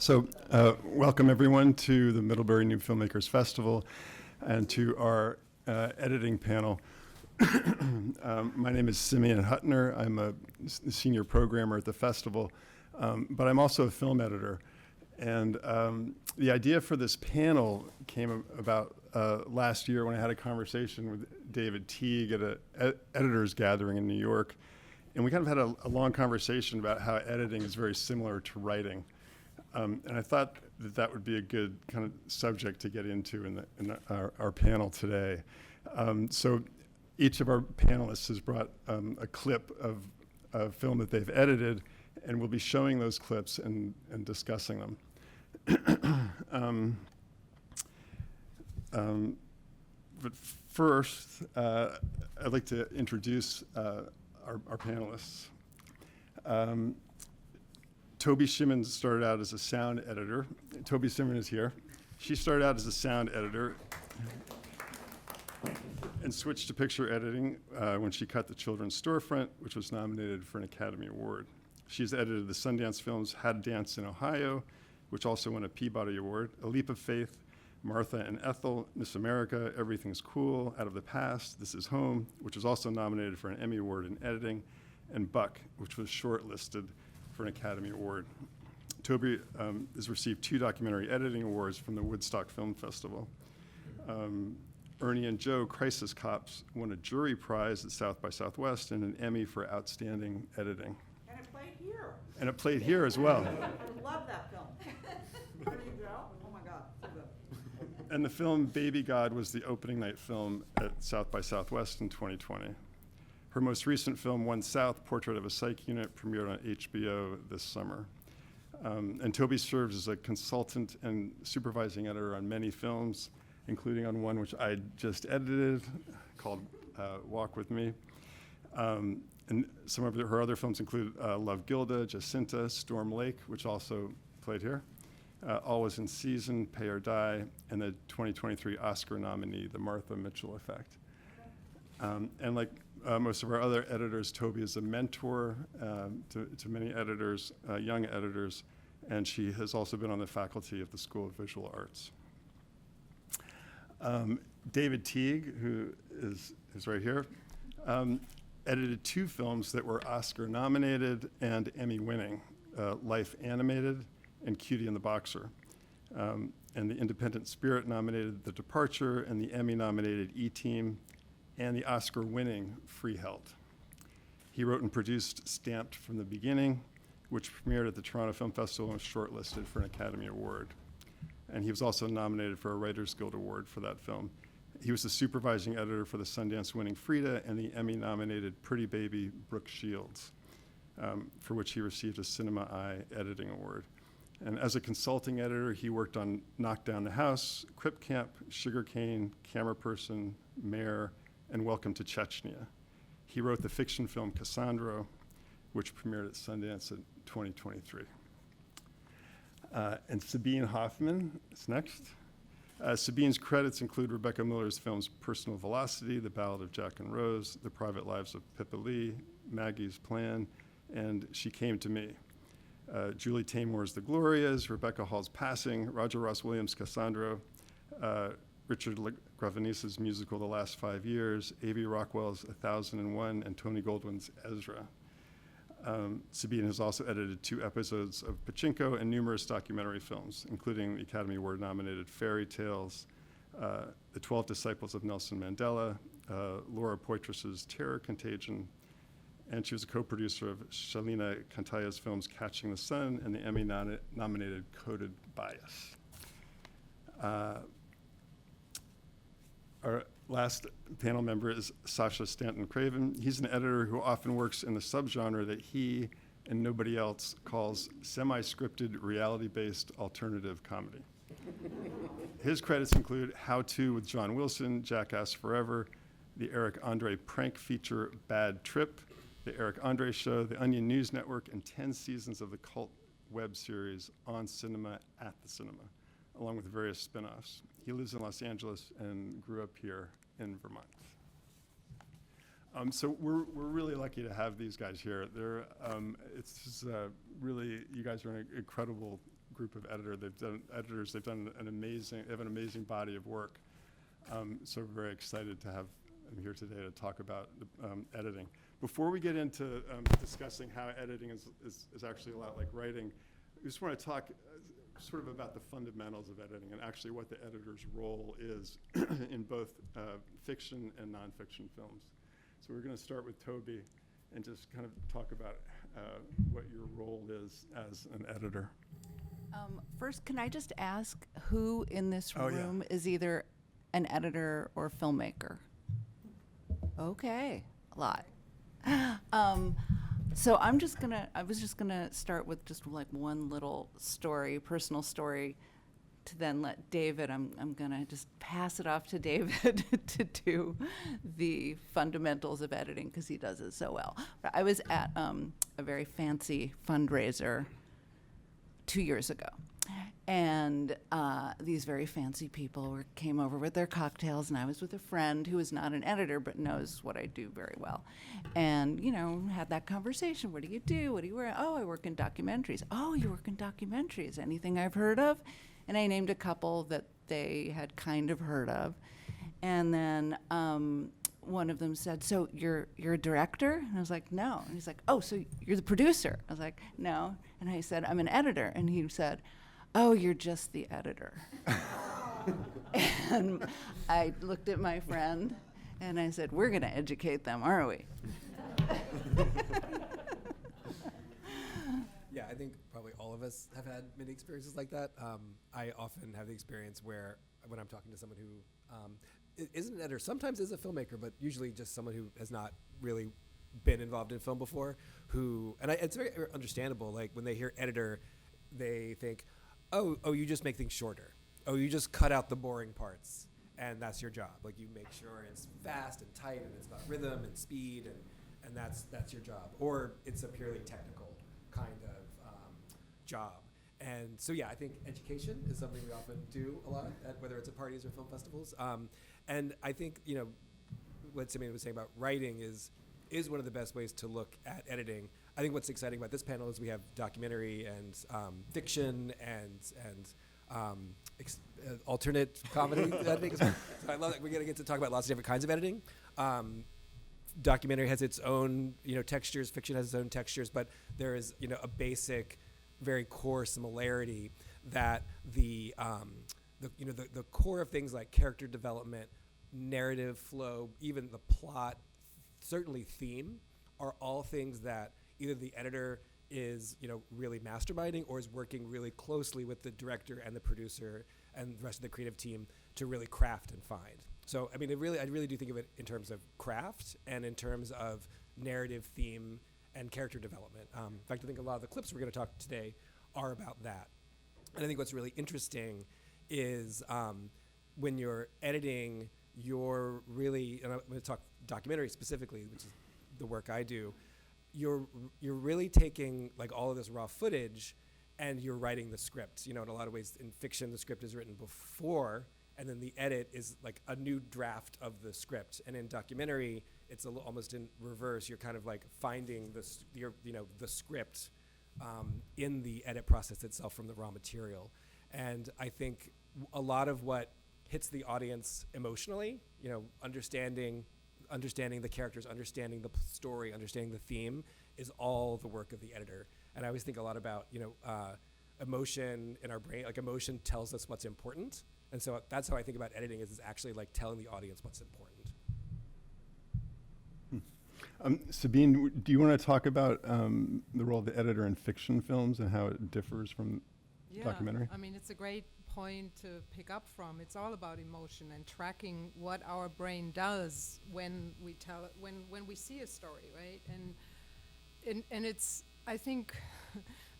So welcome everyone to the Middlebury New Filmmakers Festival and to our editing panel. My name is Simeon Hutner. I'm a senior programmer at the festival, but I'm also a film editor. And the idea for this panel came about last year when I had a conversation with David Teague at an editors gathering in New York. And we kind of had a long conversation about how editing is very similar to writing. And I thought that that would be a good kind of subject to get into in our panel today. So each of our panelists has brought a clip of a film that they've edited, and we'll be showing those clips and discussing them. But first, I'd like to introduce our panelists. Toby Shimin started out as a sound editor. Toby Shimin is here. She started out as a sound editor and switched to picture editing when she cut The Children's Storefront, which was nominated for an Academy Award. She's edited the Sundance films How to Dance in Ohio, which also won a Peabody Award, A Leap of Faith, Martha and Ethel, Miss America, Everything's Cool, Out of the Past, This Is Home, which was also nominated for an Emmy Award in editing, and Buck, which was shortlisted for an Academy Award. Toby has received 2 documentary editing awards from the Woodstock Film Festival. Ernie and Joe, Crisis Cops, won a jury prize at South by Southwest and an Emmy for outstanding editing. And it played here. And it played here as well. I love that film. Ernie and Joe, oh my God, so good. And the film Baby God was the opening night film at South by Southwest in 2020. Her most recent film, One South, Portrait of a Psych Unit, premiered on HBO this summer. And Toby serves as a consultant and supervising editor on many films, including on one which I just edited called Walk With Me. And some of her other films include Love Gilda, Jacinta, Storm Lake, which also played here, All Was in Season, Pay or Die, and the 2023 Oscar nominee, The Martha Mitchell Effect. And like most of our other editors, Toby is a mentor to many editors, young editors, and she has also been on the faculty of the School of Visual Arts. David Teague, who is right here, edited 2 films that were Oscar nominated and Emmy winning, Life Animated and Cutie and the Boxer. And the Independent Spirit nominated The Departure, and the Emmy nominated E-Team, and the Oscar-winning Freeheld. He wrote and produced Stamped from the Beginning, which premiered at the Toronto Film Festival and was shortlisted for an Academy Award. And he was also nominated for a Writers Guild Award for that film. He was the supervising editor for the Sundance-winning Frida and the Emmy-nominated Pretty Baby Brooke Shields, for which he received a Cinema Eye Editing Award. And as a consulting editor, he worked on Knock Down the House, Crip Camp, Sugarcane, Camera Person, Mayor, and Welcome to Chechnya. He wrote the fiction film Cassandra, which premiered at Sundance in 2023. And Sabine Hoffman is next. Sabine's credits include Rebecca Miller's films Personal Velocity, The Ballad of Jack and Rose, The Private Lives of Pippa Lee, Maggie's Plan, and She Came to Me. Julie Taymor's The Glorias, Rebecca Hall's Passing, Roger Ross Williams' Cassandra, Richard Gravenice's musical The Last 5 Years, A.B. Rockwell's 1001, and Tony Goldwyn's Ezra. Sabine has also edited 2 episodes of Pachinko and numerous documentary films, including the Academy Award-nominated Fairy Tales, The 12 Disciples of Nelson Mandela, Laura Poitras's Terror Contagion, and she was a co-producer of Shalina Kantaya's films Catching the Sun and the Emmy-nominated Coded Bias. Our last panel member is Sascha Stanton-Craven. He's an editor who often works in the subgenre that he and nobody else calls semi-scripted, reality-based alternative comedy. His credits include How To with John Wilson, Jackass Forever, the Eric Andre prank feature Bad Trip, the Eric Andre Show, the Onion News Network, and 10 seasons of the cult web series On Cinema at the Cinema, along with various spin-offs. He lives in Los Angeles and grew up here in Vermont. So we're really lucky to have these guys here. It's just, really, you guys are an incredible group of editors. They've done they have an amazing body of work. So we're very excited to have them here today to talk about editing. Before we get into discussing how editing is actually a lot like writing, we just want to talk sort of about the fundamentals of editing and actually what the editor's role is in both fiction and nonfiction films. So we're going to start with Toby and just kind of talk about what your role is as an editor. First, can I just ask who in this room is either an editor or filmmaker? Okay, a lot. So I was just gonna start with just like one little story, personal story, to then let David, I'm gonna just pass it off to David to do the fundamentals of editing because he does it so well. But I was at a very fancy fundraiser 2 years ago. And these very fancy people came over with their cocktails, and I was with a friend who is not an editor but knows what I do very well. And, had that conversation. What do you do? What do you wear? Oh, I work in documentaries. Oh, you work in documentaries. Anything I've heard of? And I named a couple that they had kind of heard of. And then one of them said, so you're a director? And I was like, no. And he's like, oh, so you're the producer? I was like, no. And I said, I'm an editor. And he said, oh, you're just the editor. And I looked at my friend and I said, we're going to educate them, aren't we? Yeah, I think probably all of us have had many experiences like that. I often have the experience where when I'm talking to someone who isn't an editor, sometimes is a filmmaker, but usually just someone who has not really been involved in film before, it's very understandable. Like when they hear editor, they think, oh, you just make things shorter. Oh, you just cut out the boring parts, and that's your job. Like you make sure it's fast and tight, and it's got rhythm and speed, and that's your job. Or it's a purely technical kind of job. And so, yeah, I think education is something we often do a lot, whether it's at parties or film festivals. And I think, what Simeon was saying about writing is one of the best ways to look at editing. I think what's exciting about this panel is we have documentary and fiction and alternate comedy editing. So I love that we're going to get to talk about lots of different kinds of editing. Documentary has its own, textures. Fiction has its own textures, but there is, a basic, very core similarity that the core of things like character development, narrative flow, even the plot, certainly theme, are all things that either the editor is, really masterminding or is working really closely with the director and the producer and the rest of the creative team to really craft and find. So, I really do think of it in terms of craft and in terms of narrative, theme, and character development. In fact, I think a lot of the clips we're going to talk today are about that. And I think what's really interesting is when you're editing, you're really, and I'm going to talk documentary specifically, which is the work I do, you're really taking like all of this raw footage and you're writing the script. In a lot of ways in fiction, the script is written before, and then the edit is like a new draft of the script. And in documentary, it's almost in reverse. You're kind of like finding the script in the edit process itself from the raw material. And I think a lot of what hits the audience emotionally, understanding the characters, understanding the story, understanding the theme, is all the work of the editor. And I always think a lot about, emotion in our brain. Like emotion tells us what's important. And so that's how I think about editing is actually like telling the audience what's important. Sabine, do you want to talk about the role of the editor in fiction films and how it differs from documentary? I mean, it's a great point to pick up from. It's all about emotion and tracking what our brain does when we when we see a story, right? And it's, I think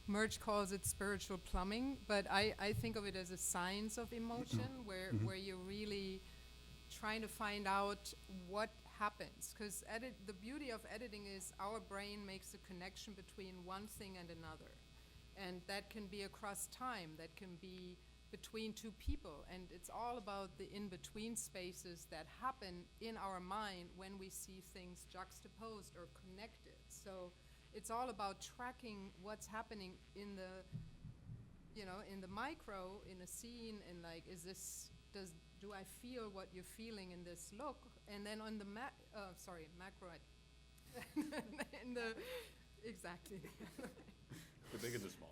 Merge calls it spiritual plumbing, but I think of it as a science of emotion where you're really trying to find out what happens. Because the beauty of editing is our brain makes a connection between one thing and another. And that can be across time, that can be between two people, and it's all about the in-between spaces that happen in our mind when we see things juxtaposed or connected. So it's all about tracking what's happening in in the micro, in a scene, and like, do I feel what you're feeling in this look? And then on the macro, in the, exactly. The big and the small.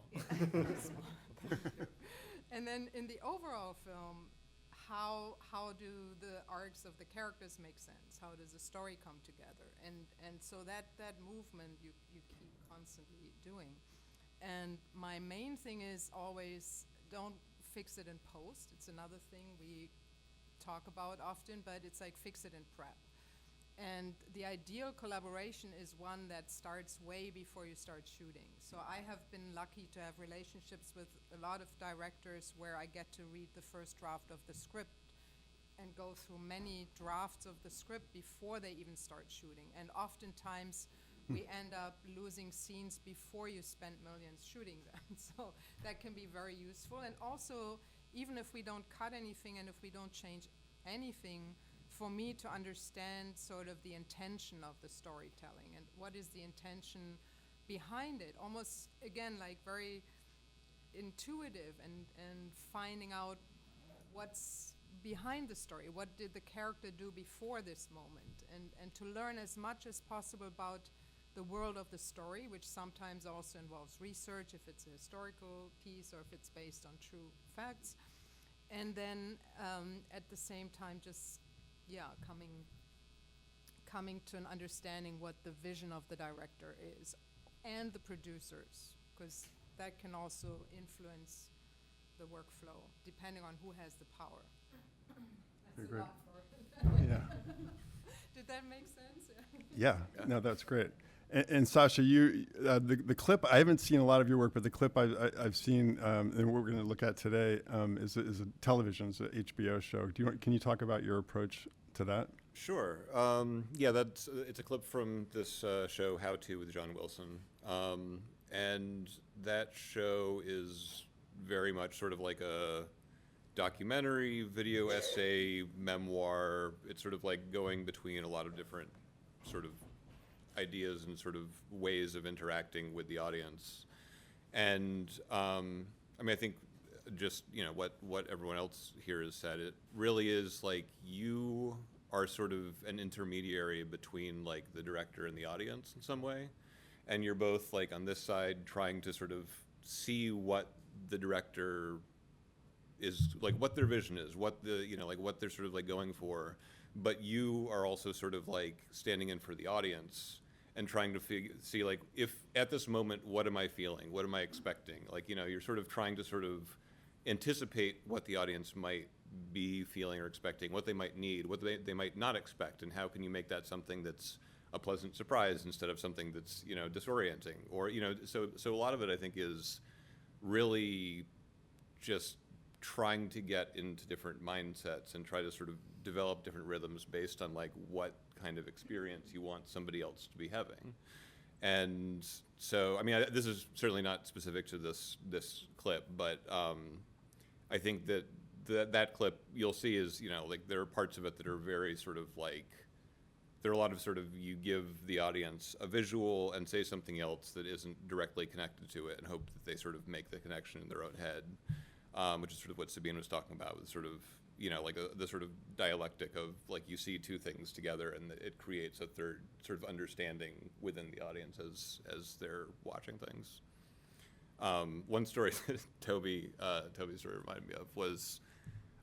And then in the overall film, how do the arcs of the characters make sense? How does the story come together? And so that movement you keep constantly doing. And my main thing is always don't fix it in post. It's another thing we talk about often, but it's like fix it in prep. And the ideal collaboration is one that starts way before you start shooting. So I have been lucky to have relationships with a lot of directors where I get to read the first draft of the script and go through many drafts of the script before they even start shooting. And oftentimes we end up losing scenes before you spend millions shooting them. So that can be very useful. And also, even if we don't cut anything and if we don't change anything, for me to understand sort of the intention of the storytelling and what is the intention behind it, almost again like very intuitive and finding out what's behind the story, what did the character do before this moment, and to learn as much as possible about the world of the story, which sometimes also involves research if it's a historical piece or if it's based on true facts, and then at the same time just coming to an understanding what the vision of the director is and the producers, because that can also influence the workflow depending on who has the power. That's a Great. lot for Yeah. Did that make sense? Yeah, no, that's great. And Sascha, you the clip, I haven't seen a lot of your work, but the clip I've seen, and what we're going to look at today, is a television, it's an HBO show. Can you talk about your approach to that? Sure. It's a clip from this show, How To, with John Wilson. And that show is very much sort of like a documentary, video essay, memoir. It's sort of like going between a lot of different sort of ideas and sort of ways of interacting with the audience. And I think just, what everyone else here has said, it really is like you are sort of an intermediary between like the director and the audience in some way. And you're both like on this side trying to sort of see what the director is, like what their vision is, what the, like what they're sort of like going for. But you are also sort of like standing in for the audience and trying to see like, if at this moment, what am I feeling? What am I expecting? Like, you're sort of trying to sort of anticipate what the audience might be feeling or expecting, what they might need, what they might not expect, and how can you make that something that's a pleasant surprise instead of something that's, disorienting. Or, so a lot of it I think is really just trying to get into different mindsets and try to sort of develop different rhythms based on like what kind of experience you want somebody else to be having. And so, this is certainly not specific to this clip, but I think that clip you'll see is, like there are parts of it that are very sort of like, there are a lot of sort of, you give the audience a visual and say something else that isn't directly connected to it and hope that they sort of make the connection in their own head, which is sort of what Sabine was talking about with sort of, like the sort of dialectic of like you see two things together and it creates a third sort of understanding within the audience as they're watching things. One story that Toby's story reminded me of was,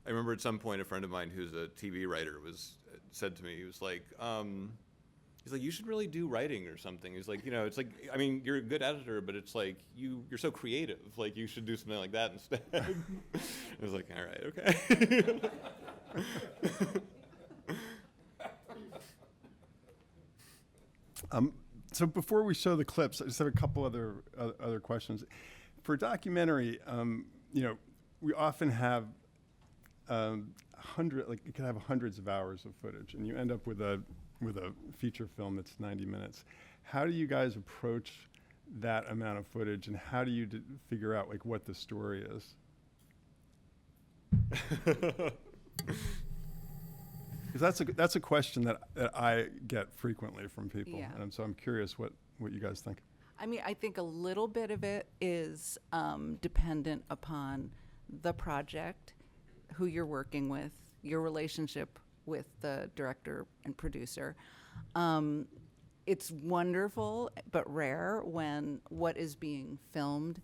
I remember at some point a friend of mine who's a TV writer said to me, he was like, you should really do writing or something. He's like, it's like, you're a good editor, but it's like, you're so creative. Like, you should do something like that instead. I was like, all right, okay. So before we show the clips, I just have a couple other questions. For documentary, we often have you can have hundreds of hours of footage, and you end up with a feature film that's 90 minutes. How do you guys approach that amount of footage, and how do you figure out like what the story is? Because that's a question that I get frequently from people, Yeah. and so I'm curious what you guys think. I mean, I think a little bit of it is dependent upon the project, who you're working with, your relationship with the director and producer. It's wonderful but rare when what is being filmed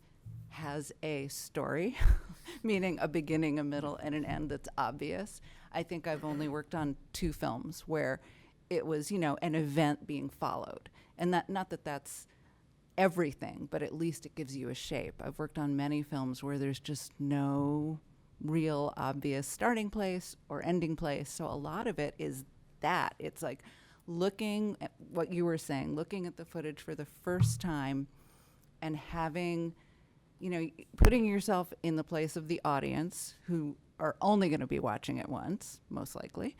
has a story, meaning a beginning, a middle, and an end that's obvious. I think I've only worked on 2 films where it was, you know, an event being followed. And that, not that that's everything, but at least it gives you a shape. I've worked on many films where there's just no real obvious starting place or ending place. So a lot of it is that. It's like looking at what you were saying, looking at the footage for the first time and having, you know, putting yourself in the place of the audience who are only going to be watching it once, most likely,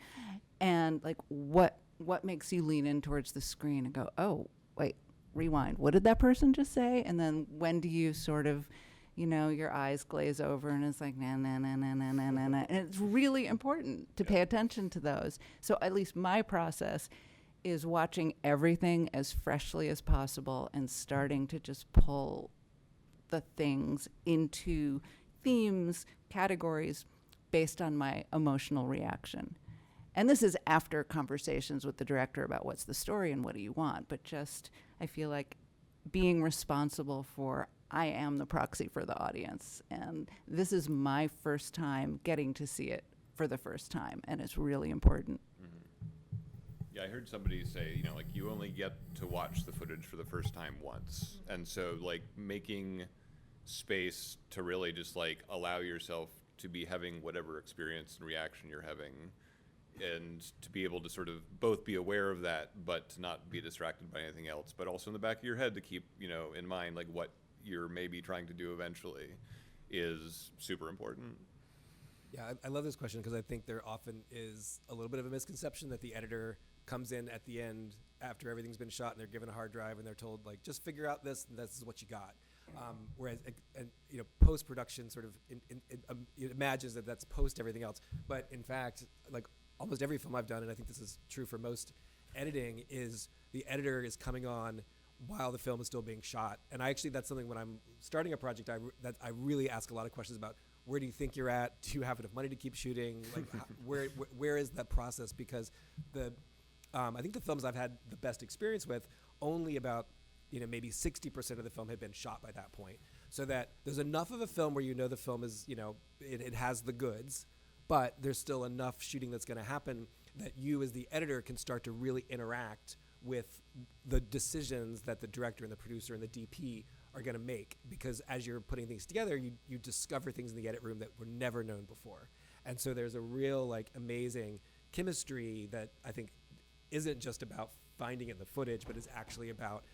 and like what makes you lean in towards the screen and go, oh, wait, rewind. What did that person just say? And then when do you sort of, you know, your eyes glaze over and it's like, na, na, na, na, na, na, na, na. And it's really important to pay attention to those. So at least my process is watching everything as freshly as possible and starting to just pull the things into themes, categories based on my emotional reaction. And this is after conversations with the director about what's the story and what do you want. But just, I feel like being responsible for, I am the proxy for the audience. And this is my first time getting to see it for the first time. And it's really important. Yeah, I heard somebody say, you know, like you only get to watch the footage for the first time once. And so like making space to really just like allow yourself to be having whatever experience and reaction you're having, and to be able to sort of both be aware of that, but to not be distracted by anything else, but also in the back of your head to keep, you know, in mind like what you're maybe trying to do eventually is super important. Yeah, I love this question because I think there often is a little bit of a misconception that the editor comes in at the end after everything's been shot and they're given a hard drive and they're told like, just figure out this and this is what you got. Whereas, you know, post-production sort of it imagines that that's post everything else. But in fact, like almost every film I've done, and I think this is true for most editing, is the editor is coming on while the film is still being shot. And I actually, that's something when I'm starting a project, I really ask a lot of questions about where do you think you're at? Do you have enough money to keep shooting? Like, where is that process? Because I think the films I've had the best experience with, only about, you know, maybe 60% of the film had been shot by that point. So that there's enough of a film where you know the film is, you know, it has the goods, but there's still enough shooting that's going to happen that you as the editor can start to really interact with the decisions that the director and the producer and the DP are going to make. Because as you're putting things together, you discover things in the edit room that were never known before. And so there's a real like amazing chemistry that I think isn't just about finding in the footage, but is actually about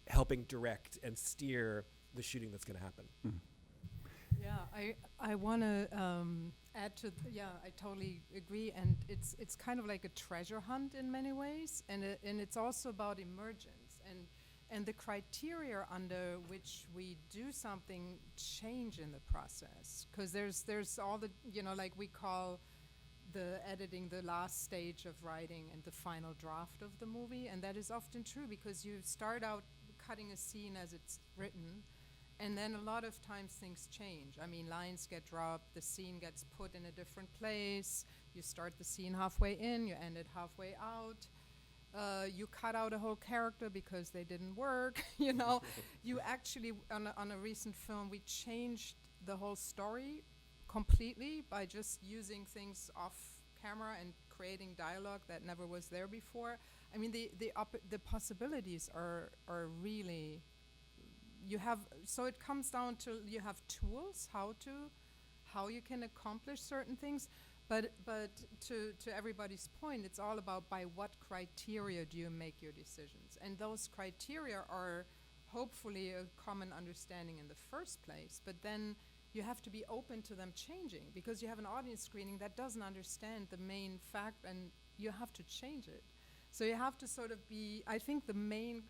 helping direct and steer the shooting that's going to happen. Yeah, I want to add to, I totally agree. And it's kind of like a treasure hunt in many ways. And it's also about emergence. And the criteria under which we do something change in the process. Because there's all the, you know, like we call the editing the last stage of writing and the final draft of the movie. And that is often true because you start out cutting a scene as it's written, and then a lot of times things change. I mean, lines get dropped, the scene gets put in a different place, you start the scene halfway in, you end it halfway out, you cut out a whole character because they didn't work, you know. You actually, on a recent film, we changed the whole story completely by just using things off camera and creating dialogue that never was there before. I mean, the possibilities are really, you have, so it comes down to, you have tools, how you can accomplish certain things, but to everybody's point, it's all about by what criteria do you make your decisions. And those criteria are hopefully a common understanding in the first place, but then you have to be open to them changing because you have an audience screening that doesn't understand the main fact and you have to change it. So you have to sort of be, I think the main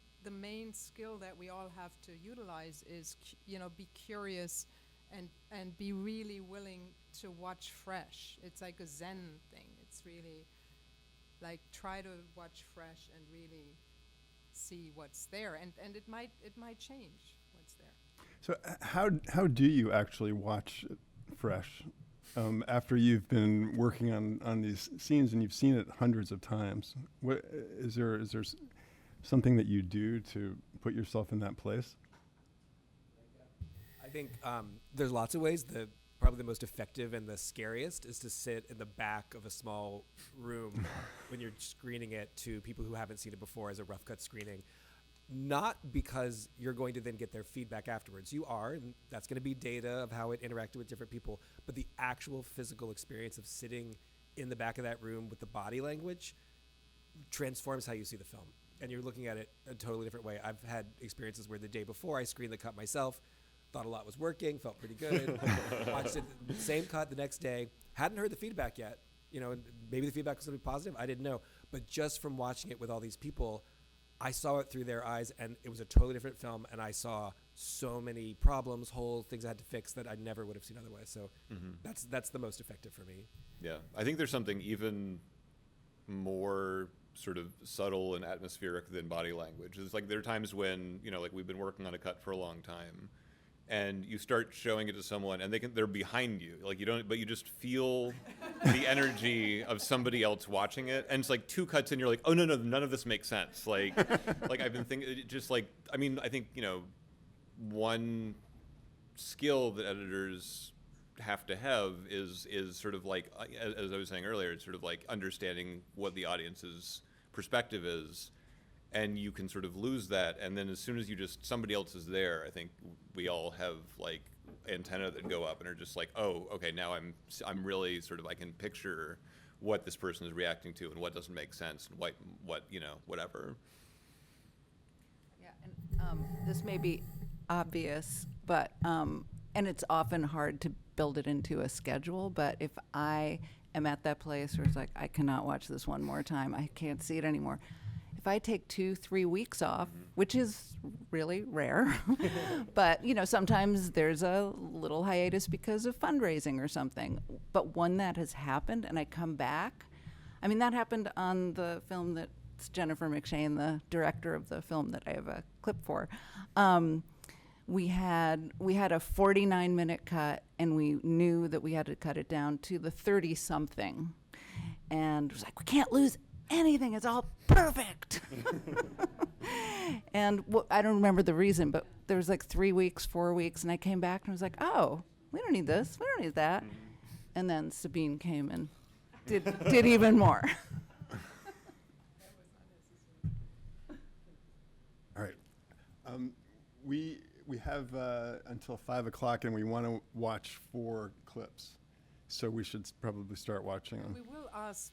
skill that we all have to utilize is, you know, be curious and be really willing to watch fresh. It's like a Zen thing. It's really like try to watch fresh and really see what's there, and it might change what's there. So how do you actually watch it fresh after you've been working on these scenes and you've seen it hundreds of times? What is there something that you do to put yourself in that place? I think there's lots of ways. Probably the most effective and the scariest is to sit in the back of a small room when you're screening it to people who haven't seen it before as a rough cut screening. Not because you're going to then get their feedback afterwards. You are, and that's going to be data of how it interacted with different people, but the actual physical experience of sitting in the back of that room with the body language transforms how you see the film. And you're looking at it a totally different way. I've had experiences where the day before I screened the cut myself, thought a lot was working, felt pretty good. Watched it, same cut the next day, hadn't heard the feedback yet. And maybe the feedback was going to be positive. I didn't know. But just from watching it with all these people, I saw it through their eyes, and it was a totally different film. And I saw so many problems, holes, things I had to fix that I never would have seen otherwise. So that's the most effective for me. Yeah, I think there's something even more sort of subtle and atmospheric than body language. It's like there are times when, like we've been working on a cut for a long time, and you start showing it to someone and they're behind you, like but you just feel the energy of somebody else watching it, and it's like 2 cuts in, you're like, oh no, none of this makes sense. Like I've been thinking, just like, I think one skill that editors have to have is sort of like, as I was saying earlier, it's sort of like understanding what the audience's perspective is. And you can sort of lose that, and then as soon as somebody else is there, I think we all have like antenna that go up and are just like, oh, okay, now I'm really sort of, I can picture what this person is reacting to and what doesn't make sense and what whatever. Yeah, and this may be obvious, but and it's often hard to build it into a schedule. But if I am at that place where it's like, I cannot watch this one more time, I can't see it anymore. If I take 2-3 weeks off, which is really rare, but sometimes there's a little hiatus because of fundraising or something. But when that has happened and I come back, that happened on the film that's Jennifer McShane, the director of the film that I have a clip for. We had a 49-minute cut, and we knew that we had to cut it down to the 30-something, and it was like, we can't lose anything, it's all perfect. And I don't remember the reason, but there was like 3 weeks, 4 weeks, and I came back and was like, oh, we don't need this, we don't need that. And then Sabine came and did even more. All right. We have until 5 o'clock, and we want to watch 4 clips. So we should probably start watching them. We will ask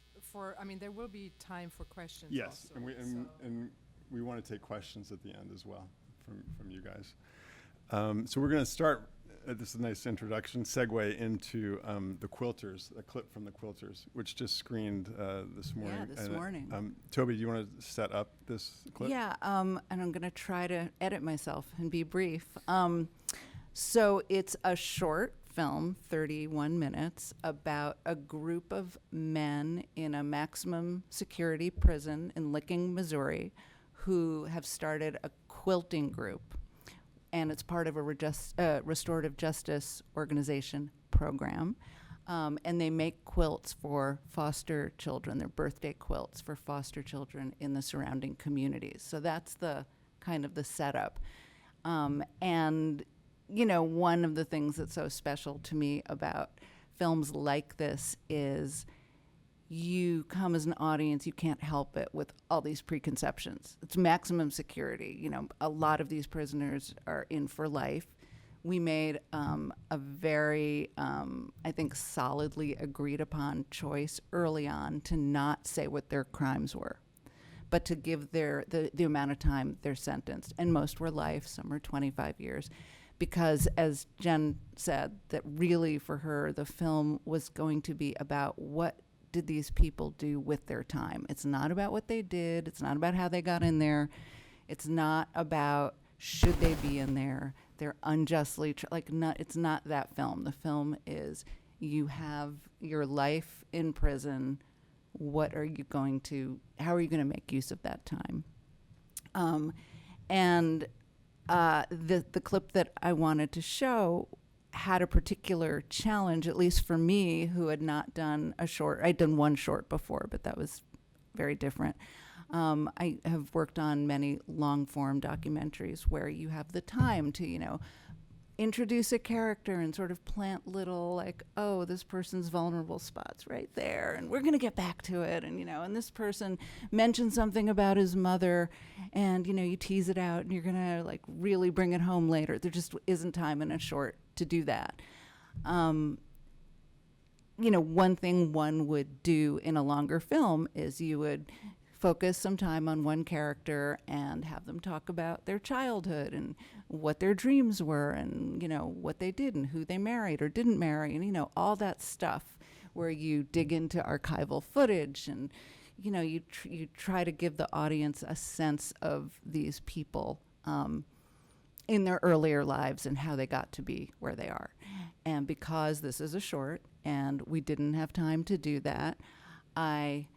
there will be time for questions. Yes, also, and we want to take questions at the end as well from you guys. So we're going to start. This is a nice introduction, segue into the Quilters, a clip from the Quilters, which just screened this morning. Yeah, this morning. Toby, do you want to set up this clip? Yeah, and I'm going to try to edit myself and be brief. So it's a short film, 31 minutes, about a group of men in a maximum security prison in Licking, Missouri, who have started a quilting group. And it's part of a restorative justice organization program. And they make quilts for foster children, their birthday quilts for foster children in the surrounding communities. So that's the kind of the setup. And one of the things that's so special to me about films like this is you come as an audience, you can't help it with all these preconceptions. It's maximum security. A lot of these prisoners are in for life. We made a very, I think, solidly agreed upon choice early on to not say what their crimes were, but to give the amount of time they're sentenced. And most were life, some were 25 years. Because, as Jen said, that really for her, the film was going to be about what did these people do with their time. It's not about what they did. It's not about how they got in there. It's not about should they be in there. They're unjustly, it's not that film. The film is you have your life in prison. How are you going to make use of that time? And the clip that I wanted to show had a particular challenge, at least for me, who had not done a short. I'd done one short before, but that was very different. I have worked on many long-form documentaries where you have the time to, introduce a character and sort of plant little, like, oh, this person's vulnerable spots right there, and we're going to get back to it, and, and this person mentioned something about his mother, and, you tease it out, and you're going to, like, really bring it home later. There just isn't time in a short to do that. One thing one would do in a longer film is you would focus some time on one character and have them talk about their childhood and what their dreams were and, what they did and who they married or didn't marry and, all that stuff where you dig into archival footage and, you try to give the audience a sense of these people in their earlier lives and how they got to be where they are. And because this is a short and we didn't have time to do that, I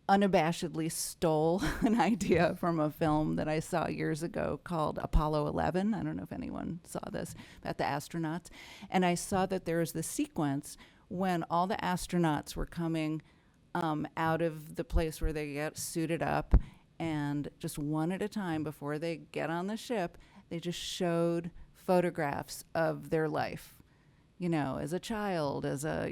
unabashedly stole an idea from a film that I saw years ago called Apollo 11. I don't know if anyone saw this, about the astronauts. And I saw that there was this sequence when all the astronauts were coming out of the place where they get suited up, and just one at a time before they get on the ship, they just showed photographs of their life, as a child, as a,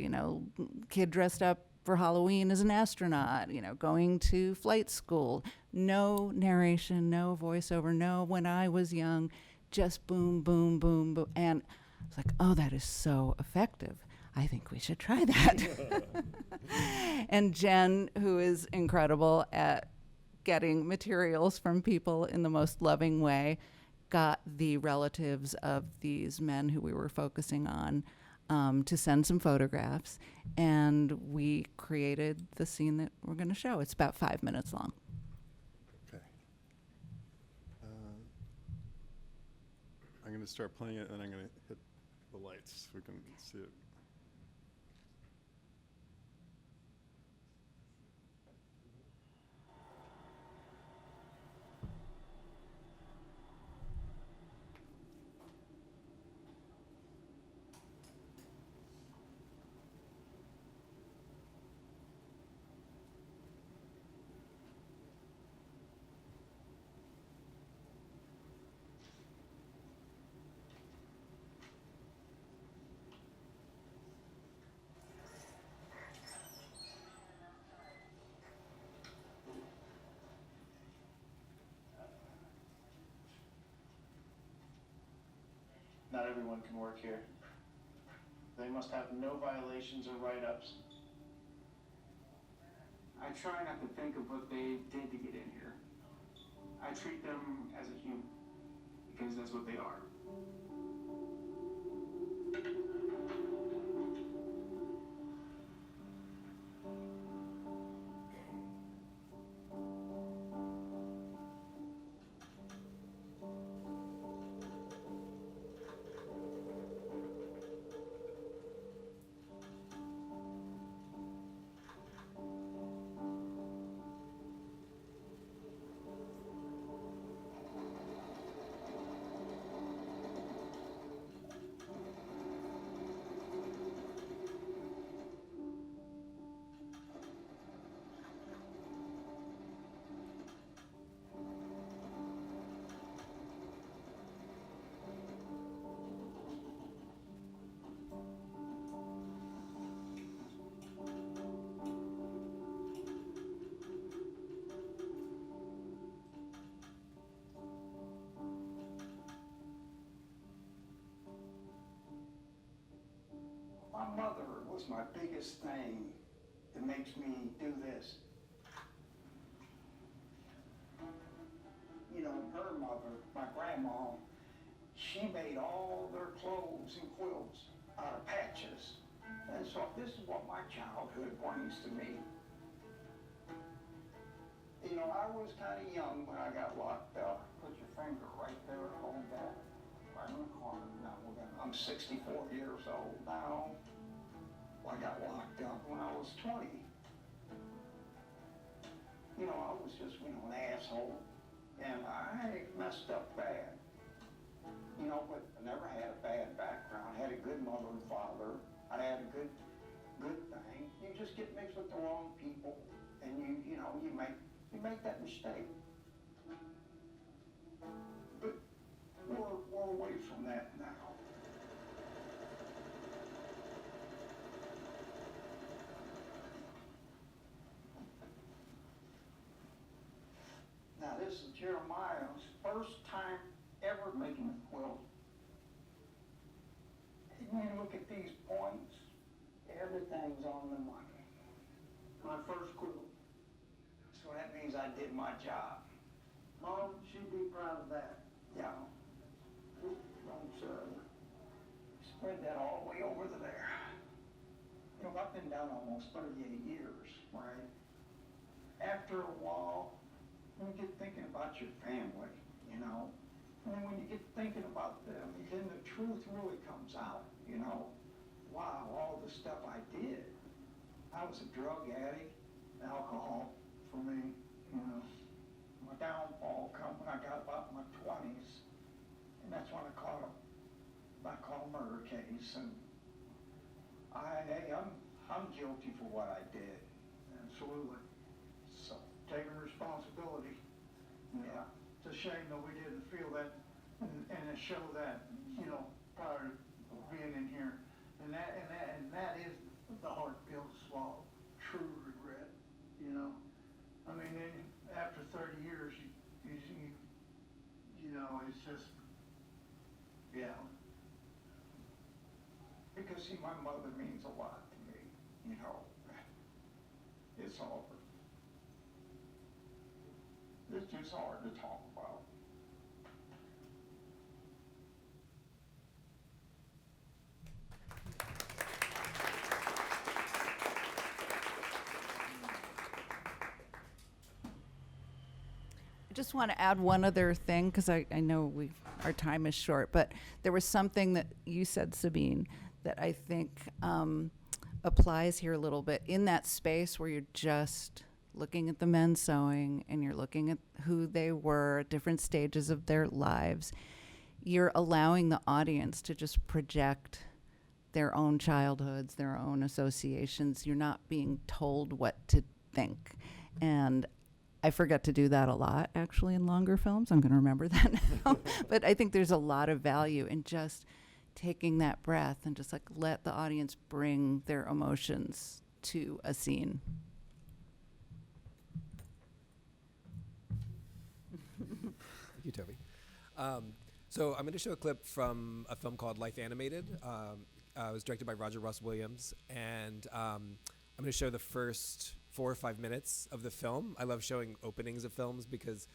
kid dressed up for Halloween as an astronaut, going to flight school. No narration, no voiceover, no when I was young, just boom, boom, boom, boom. And I was like, oh, that is so effective. I think we should try that. And Jen, who is incredible at getting materials from people in the most loving way, got the relatives of these men who we were focusing on to send some photographs, and we created the scene that we're going to show. It's about 5 minutes long. Okay. I'm going to start playing it, and I'm going to hit the lights so we can see it. Not everyone can work here. They must have no violations or write-ups. I try not to think of what they did to get in here. I treat them as a human, because that's what they are. My mother was my biggest thing that makes me do this. Her mother, my grandma, she made all their clothes and quilts out of patches. And so this is what my childhood brings to me. I was kind of young when I got locked up. Put your finger right there, hold that, right in the corner. Now I'm 64 years old now. I got locked up when I was 20. you know, I was just, you know, an asshole. And I messed up bad. You know, but I never had a bad background. I had a good mother and father. I had a good thing. You just get mixed with the wrong people, and you know, you make that mistake. But we're away from that now. Now this is Jeremiah's first time ever making a quilt. And you look at these points, everything's on the money. My first quilt. So that means I did my job. Mom, she'd be proud of that. Yeah. Don't spread that all the way over to there. You know, I've been down almost 38 years, right? After a while, you get thinking about your family, you know? And then when you get thinking about them, then the truth really comes out, you know? Wow, all the stuff I did. I was a drug addict, alcohol for me, you know. My downfall come when I got about my 20s, and that's when I caught a murder case, and I'm guilty for what I did, absolutely. So, taking responsibility. Yeah. It's a shame that we didn't feel that and show that, you know, prior to being in here. And that is the hard pill to swallow. True regret, you know. I mean, after 30 years, you know, it's just, yeah. Because see, my mother means a lot to me, you know. It's all. It's just hard to talk about. I just want to add one other thing, because I know our time is short, but there was something that you said, Sabine, that I think applies here a little bit. In that space where you're just looking at the men sewing and you're looking at who they were at different stages of their lives, you're allowing the audience to just project their own childhoods, their own associations. You're not being told what to think. And I forget to do that a lot, actually, in longer films. I'm going to remember that now. But I think there's a lot of value in just taking that breath and just like let the audience bring their emotions to a scene. Thank you, Toby. So I'm going to show a clip from a film called Life Animated. It was directed by Roger Ross Williams, and I'm going to show the first 4 or 5 minutes of the film. I love showing openings of films because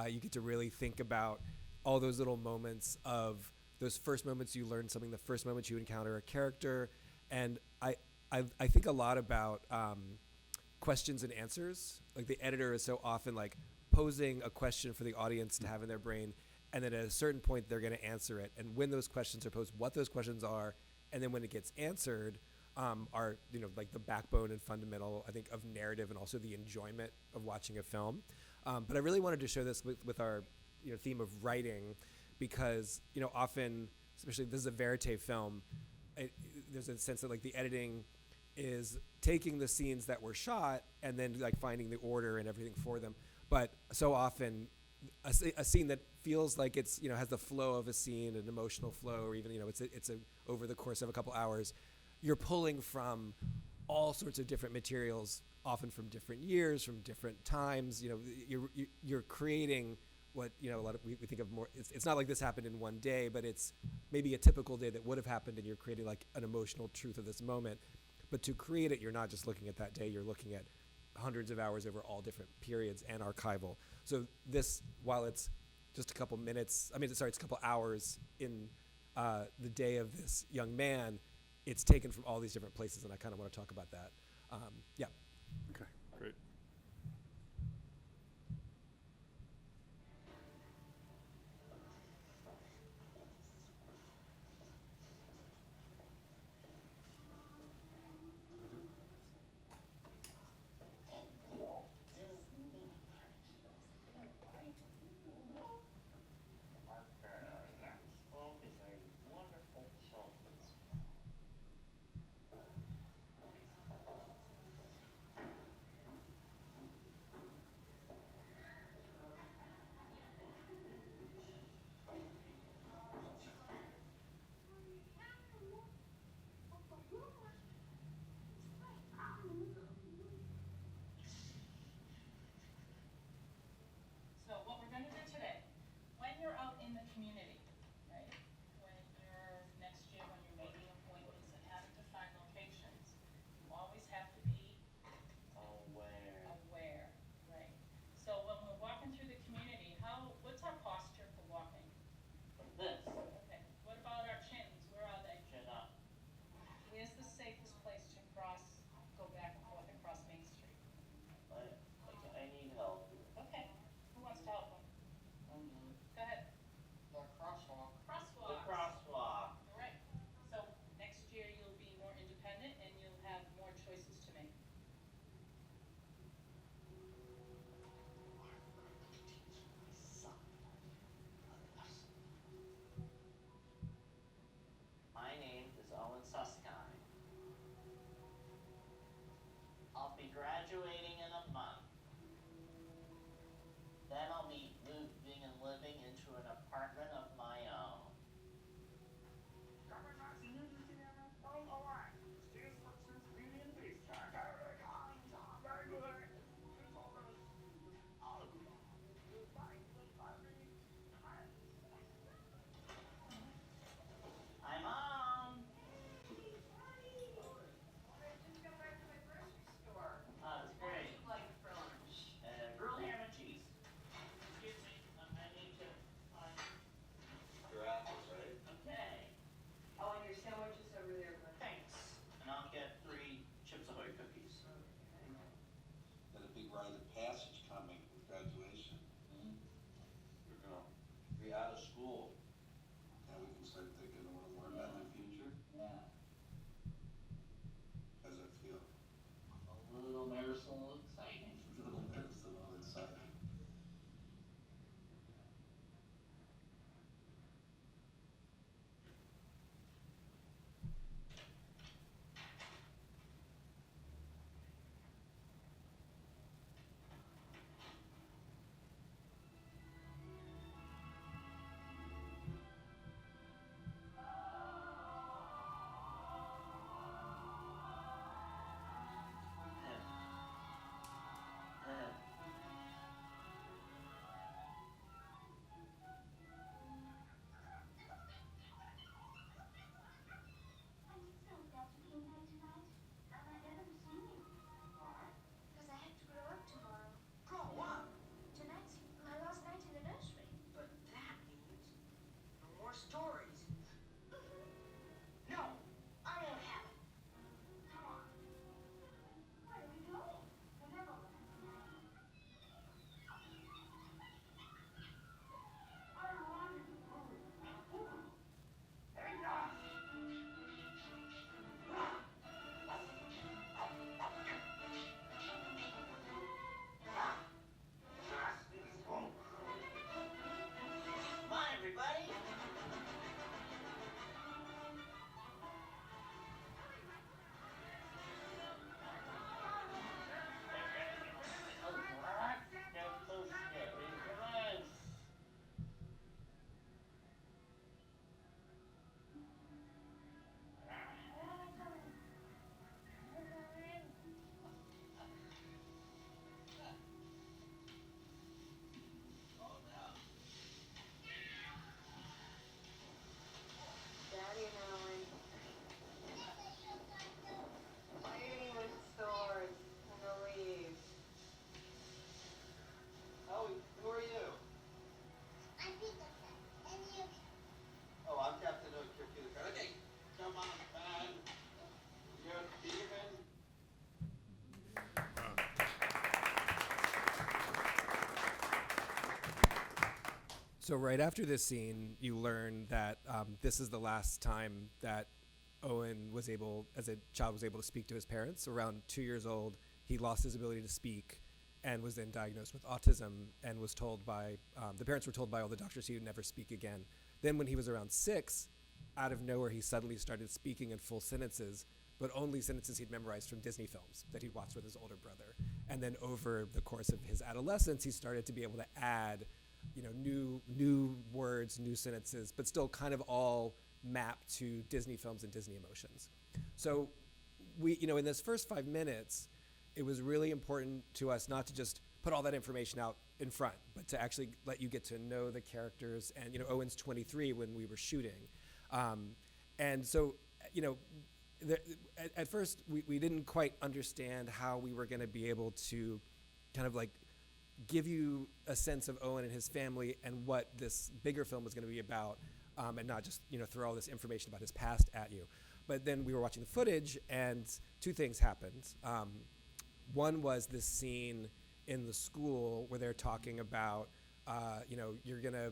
you get to really think about all those little moments of those first moments you learn something, the first moments you encounter a character. And I think a lot about questions and answers. Like the editor is so often like posing a question for the audience to have in their brain, and then at a certain point they're going to answer it. And when those questions are posed, what those questions are, and then when it gets answered, are, you know, like the backbone and fundamental, I think, of narrative and also the enjoyment of watching a film. But I really wanted to show this with our, you know, theme of writing, because, you know, often, especially this is a verite film, there's a sense that like the editing is taking the scenes that were shot and then like finding the order and everything for them. But so often a scene that feels like it's, you know, has the flow of a scene, an emotional flow, or even, you know, it's a over the course of a couple hours, you're pulling from all sorts of different materials, often from different years, from different times. You know, you're creating what, you know, a lot of we think of more. It's not like this happened in one day, but it's maybe a typical day that would have happened, and you're creating like an emotional truth of this moment. But to create it, you're not just looking at that day. You're looking at hundreds of hours over all different periods and archival. So this, while it's just a couple minutes, it's a couple hours in the day of this young man, it's taken from all these different places, and I kind of want to talk about that. Yeah. Okay, great. there's a little exciting. That's a little exciting. So right after this scene, you learn that this is the last time that Owen was able, as a child, was able to speak to his parents. Around 2 years old, he lost his ability to speak and was then diagnosed with autism and was told by, the parents were told by all the doctors he would never speak again. Then when he was around 6, out of nowhere, he suddenly started speaking in full sentences, but only sentences he'd memorized from Disney films that he'd watched with his older brother. And then over the course of his adolescence, he started to be able to add, new words, new sentences, but still kind of all mapped to Disney films and Disney emotions. So we, in this first 5 minutes, it was really important to us not to just put all that information out in front, but to actually let you get to know the characters. And, Owen's 23 when we were shooting. And so, at first we didn't quite understand how we were going to be able to kind of like give you a sense of Owen and his family and what this bigger film was going to be about, and not just throw all this information about his past at you. But then we were watching the footage, and 2 things happened. One was this scene in the school where they're talking about, you're gonna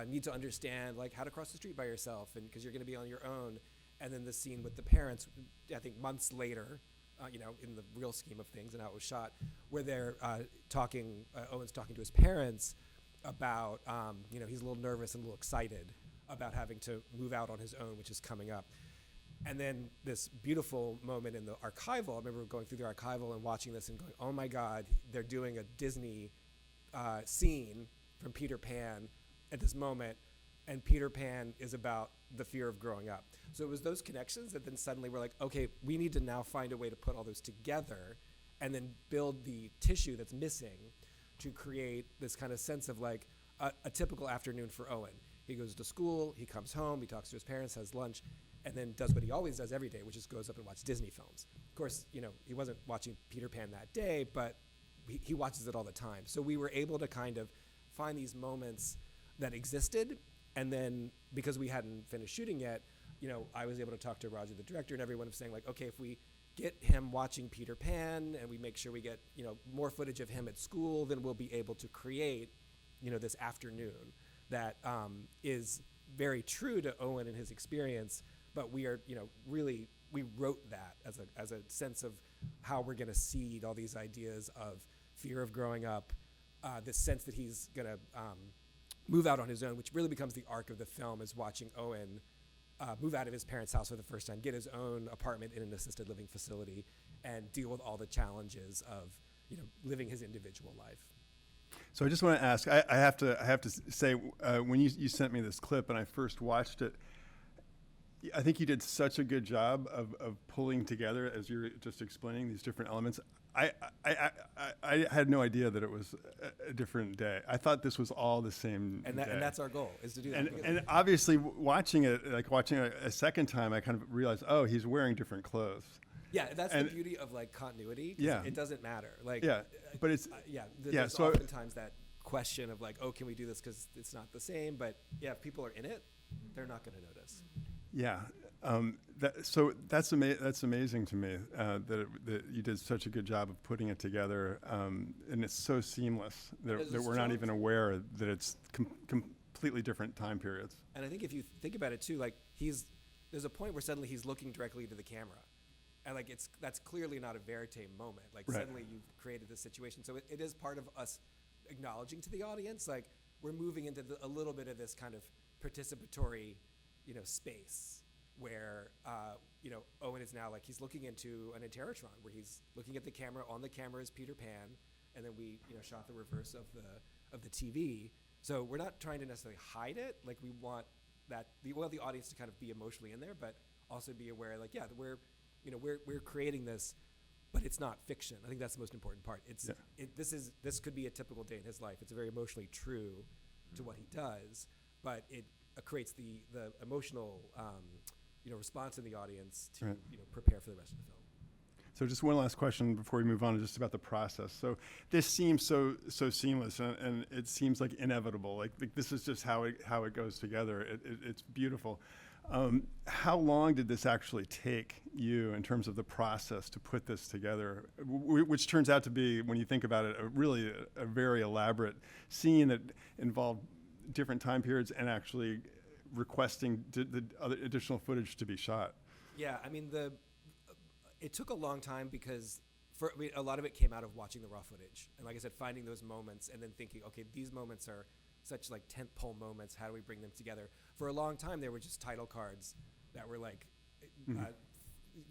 need to understand like how to cross the street by yourself, and because you're gonna be on your own. And then the scene with the parents, I think months later, in the real scheme of things and how it was shot, where they're talking, Owen's talking to his parents about, he's a little nervous and a little excited about having to move out on his own, which is coming up. And then this beautiful moment in the archival, I remember going through the archival and watching this and going, oh my God, they're doing a Disney scene from Peter Pan at this moment, and Peter Pan is about the fear of growing up. So it was those connections that then suddenly we're like, okay, we need to now find a way to put all those together and then build the tissue that's missing to create this kind of sense of like a typical afternoon for Owen. He goes to school, he comes home, he talks to his parents, has lunch, and then does what he always does every day, which is goes up and watch Disney films. Of course, he wasn't watching Peter Pan that day, but he watches it all the time. So we were able to kind of find these moments that existed, and then because we hadn't finished shooting yet, I was able to talk to Roger, the director, and everyone of saying like, okay, if we get him watching Peter Pan and we make sure we get, more footage of him at school, then we'll be able to create, this afternoon that is very true to Owen and his experience. But we are, really, we wrote that as a sense of how we're going to seed all these ideas of fear of growing up, this sense that he's going to move out on his own, which really becomes the arc of the film, is watching Owen move out of his parents' house for the first time, get his own apartment in an assisted living facility, and deal with all the challenges of, you know, living his individual life. So I just want to ask, I have to say, when you sent me this clip and I first watched it, I think you did such a good job of pulling together, as you're just explaining, these different elements. I had no idea that it was a different day. I thought this was all the same And day. that's our goal, is to do that. And obviously, watching it a second time, I kind of realized, oh, he's wearing different clothes. Yeah, that's the beauty of like continuity. 'Cause Yeah. it doesn't matter. Like, Yeah, but it's there's so oftentimes that question of like, oh, can we do this because it's not the same? But yeah, if people are in it, they're not going to notice. yeah. That's amazing to me that you did such a good job of putting it together, and it's so seamless that we're not even aware that it's completely different time periods. And I think if you think about it too, like there's a point where suddenly he's looking directly to the camera. And like that's clearly not a verite moment. Like Right. suddenly you've created this situation. So it is part of us acknowledging to the audience, like we're moving into a little bit of this kind of participatory, you know, space where, you know, Owen is now like, he's looking into an Interrotron where he's looking at the camera. On the camera is Peter Pan. And then we, you know, shot the reverse of the TV. So we're not trying to necessarily hide it. Like we want the audience to kind of be emotionally in there, but also be aware, like, yeah, we're creating this, but it's not fiction. I think that's the most important part. This could be a typical day in his life. It's very emotionally true to what he does, but it creates the emotional, response in the audience to, Right. prepare for the rest of the film. So just one last question before we move on, just about the process. So this seems so seamless, and it seems like inevitable. Like this is just how it goes together. It's beautiful. How long did this actually take you in terms of the process to put this together, which turns out to be, when you think about it, a very elaborate scene that involved different time periods and actually requesting the other additional footage to be shot? Yeah, I mean, it took a long time because a lot of it came out of watching the raw footage. And like I said, finding those moments and then thinking, okay, these moments are such like tentpole moments. How do we bring them together? For a long time, there were just title cards that were like,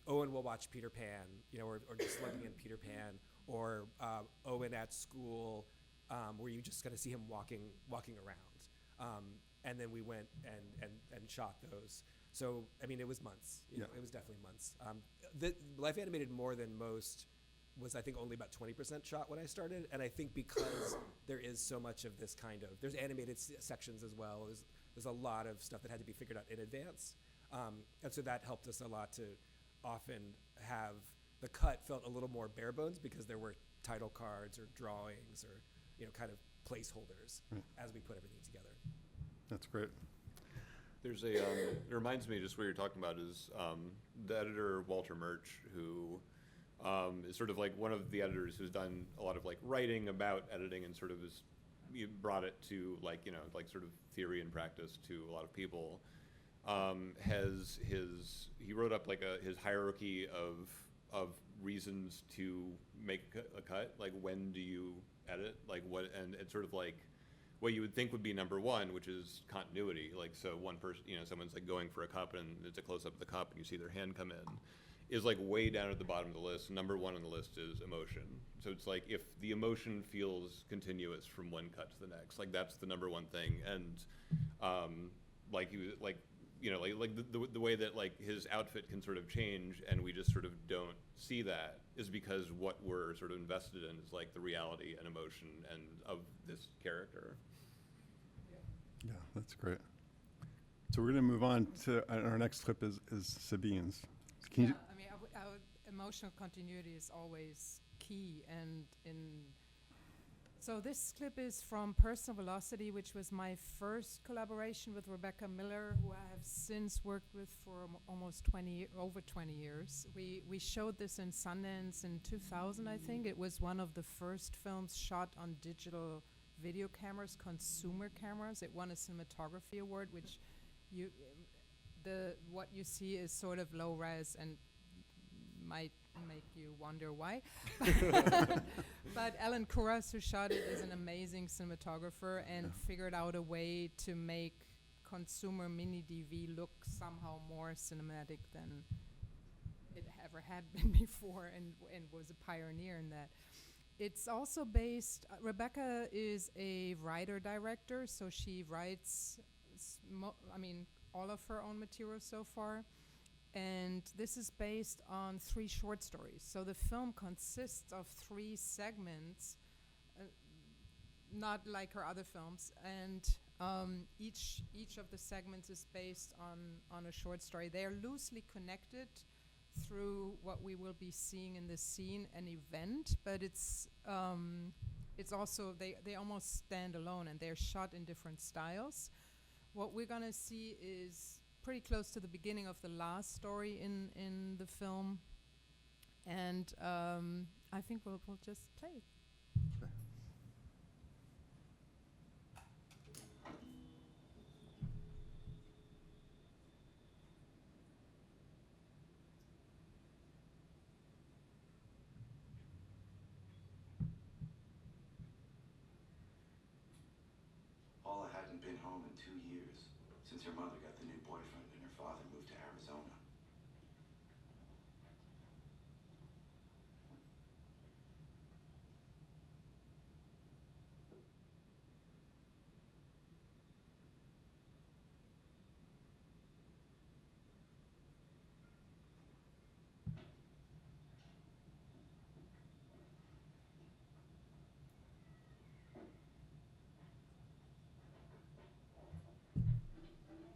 Owen will watch Peter Pan, or just slugging in Peter Pan, or Owen at school, where you just kind of see him walking around. And then we went and shot those. So, I mean, it was months. It was definitely months. The Life Animated more than most was, I think, only about 20% shot when I started. And I think because there is so much of this kind of, there's animated sections as well. There's a lot of stuff that had to be figured out in advance. And so that helped us a lot to often have the cut felt a little more bare bones because there were title cards or drawings or, kind of placeholders as we put everything together. That's great. There's it reminds me, just what you're talking about is the editor Walter Murch, who is sort of like one of the editors who's done a lot of like writing about editing and sort of brought it to like sort of theory and practice to a lot of people. He wrote up like his hierarchy of reasons to make a cut, like when do you edit, like what, and it's sort of like what you would think would be number one, which is continuity. Like, so one person, someone's like going for a cup and it's a close up of the cup and you see their hand come in, is like way down at the bottom of the list. Number one on the list is emotion. So it's like if the emotion feels continuous from one cut to the next, like that's the number one thing. And the way that like his outfit can sort of change and we just sort of don't see that is because what we're sort of invested in is like the reality and emotion and of this character. Yeah, that's great. So we're going to move on to our next clip is Sabine's. Can you? I mean, our emotional continuity is always key, and so this clip is from Personal Velocity, which was my first collaboration with Rebecca Miller, who I have since worked with for almost over 20 years. We showed this in Sundance in 2000, I think. It was one of the first films shot on digital video cameras, consumer cameras. It won a cinematography award, which what you see is sort of low res and might make you wonder why. But Alan Kuras, who shot it, is an amazing cinematographer and figured out a way to make consumer mini DV look somehow more cinematic than it ever had been before, and was a pioneer in that. It's also based, Rebecca is a writer-director, so she writes, all of her own material so far. And this is based on 3 short stories. So the film consists of 3 segments, not like her other films. And each of the segments is based on a short story. They are loosely connected through what we will be seeing in this scene, an event, but it's also, they almost stand alone, and they're shot in different styles. What we're gonna see is pretty close to the beginning of the last story in the film, and I think we'll just play it. Okay. Paula hadn't been home in 2 years, since her mother got the new boyfriend and her father moved to Arizona.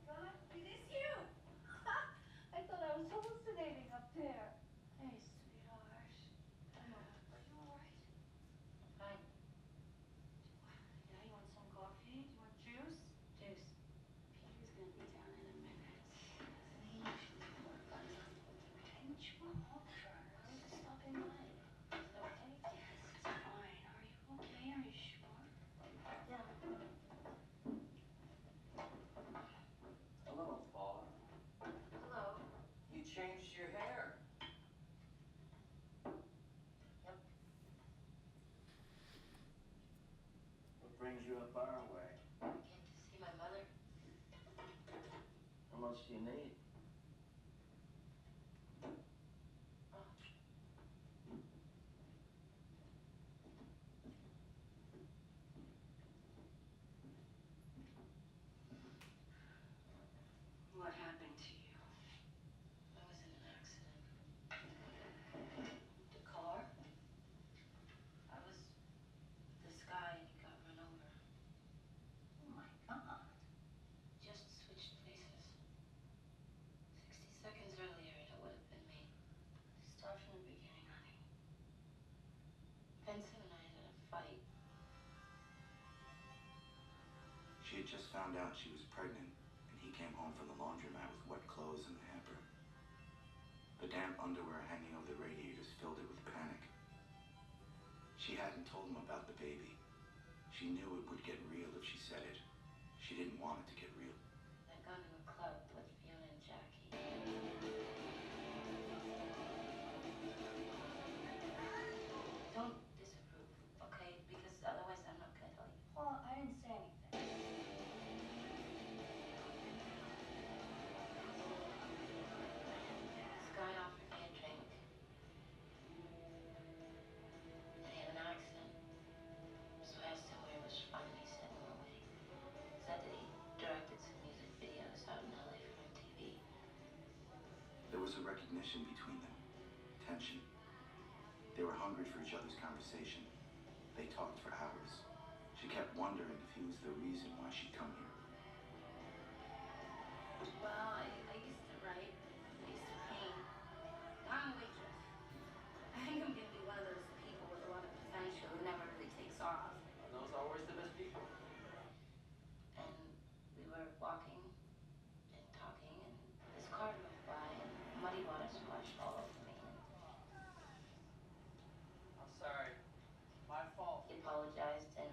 God, is this you? I thought I was hallucinating up there. Hey, sweetheart. Come on. Are you all right? Fine. Yeah, you want some coffee? Do you want juice? Juice. Peter's gonna be down in a minute. Didn't you call for her to stop in by? Is it okay? Yes, it's fine. Are you okay? Are you sure? Yeah. Hello, Paula. Hello. You changed your hair. Yep. What brings you up our way? I came to see my mother. How much do you need? What happened to you? I was in an accident. The car? I was with this guy and he got run over. Oh my God. Just switched places. 60 seconds earlier it would have been me. Start from the beginning, honey. Vincent and I had a fight. She had just found out she was pregnant, and he came home from the laundromat with wet clothes in the hamper. The damp underwear hanging over the radiators filled her with panic. She hadn't told him about the baby. She knew it would get real if she said it. She didn't want it to get real. I'd gone to a club with Fiona and Jackie. Don't disapprove, okay? Because otherwise I'm not gonna tell you. Paul, I didn't say anything. This guy offered me a drink. And he had an accident. So I asked him where he was from, and he said Norway. Said that he directed some music videos out in LA for MTV. There was a recognition between them, tension. They were hungry for each other's conversation. They talked for hours. She kept wondering if he was the reason why she'd come here. Well, I used to write. I used to paint. I'm a waitress. I think I'm gonna be one of those people with a lot of potential who never really takes off. Are those always the best people? And we were walking and talking, and this car drove by, and muddy water splashed all over me. I'm sorry. My fault. He apologized, and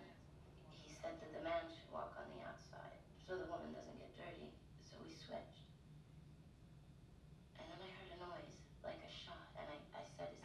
he said that the man should walk on the outside so the woman doesn't get dirty. So we switched. And then I heard a noise, like a shot, and I said, "Is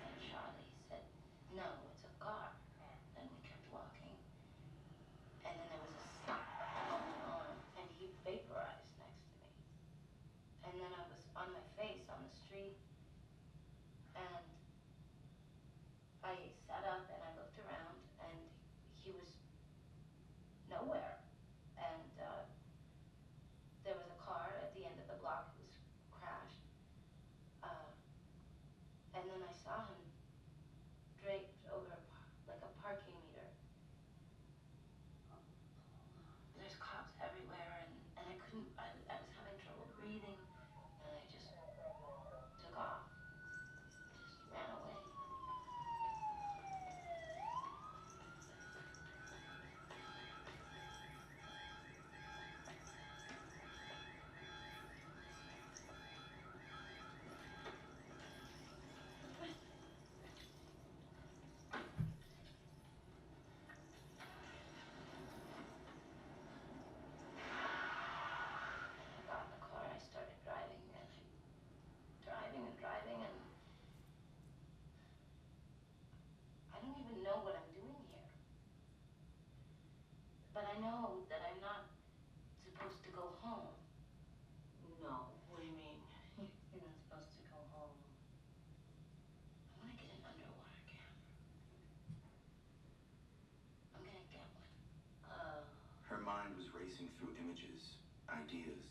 ideas.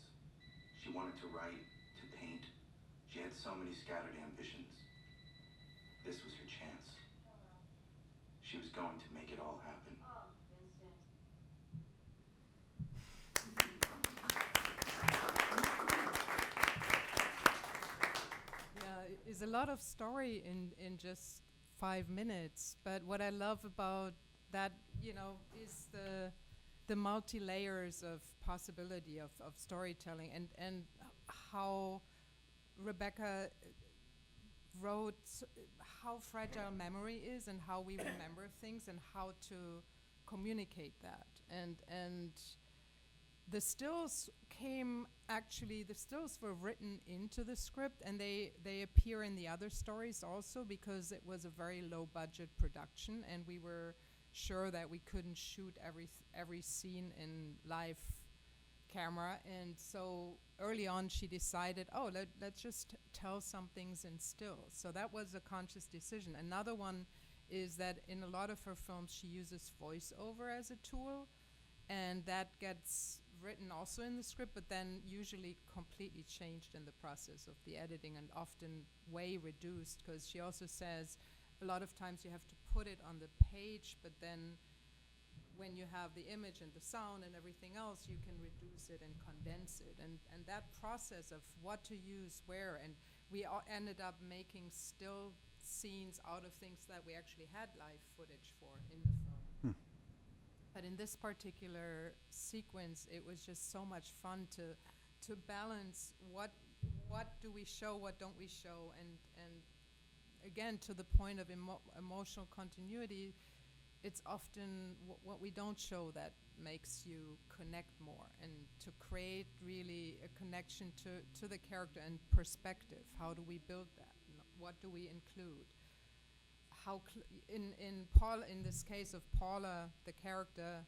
She wanted to write, to paint. She had so many scattered ambitions. This was her chance. She was going to make it all happen. Oh, Vincent. Yeah, it's a lot of story in just 5 minutes. But what I love about that, is the multi layers of possibility of storytelling, and how Rebecca wrote how fragile memory is and how we remember things and how to communicate that. And the stills the stills were written into the script, and they appear in the other stories also, because it was a very low budget production, and we were sure that we couldn't shoot every scene in live camera. And so early on she decided, let's just tell some things in stills. So that was a conscious decision. Another one is that in a lot of her films she uses voiceover as a tool, and that gets written also in the script, but then usually completely changed in the process of the editing, and often way reduced, because she also says a lot of times you have to put it on the page, but then when you have the image and the sound and everything else, you can reduce it and condense it. And that process of what to use where, and we ended up making still scenes out of things that we actually had live footage for in the film. But in this particular sequence, it was just so much fun to balance what do we show, what don't we show, and again, to the point of emotional continuity, it's often what we don't show that makes you connect more, and to create really a connection to the character and perspective. How do we build that? What do we include? In this case of Paula, the character,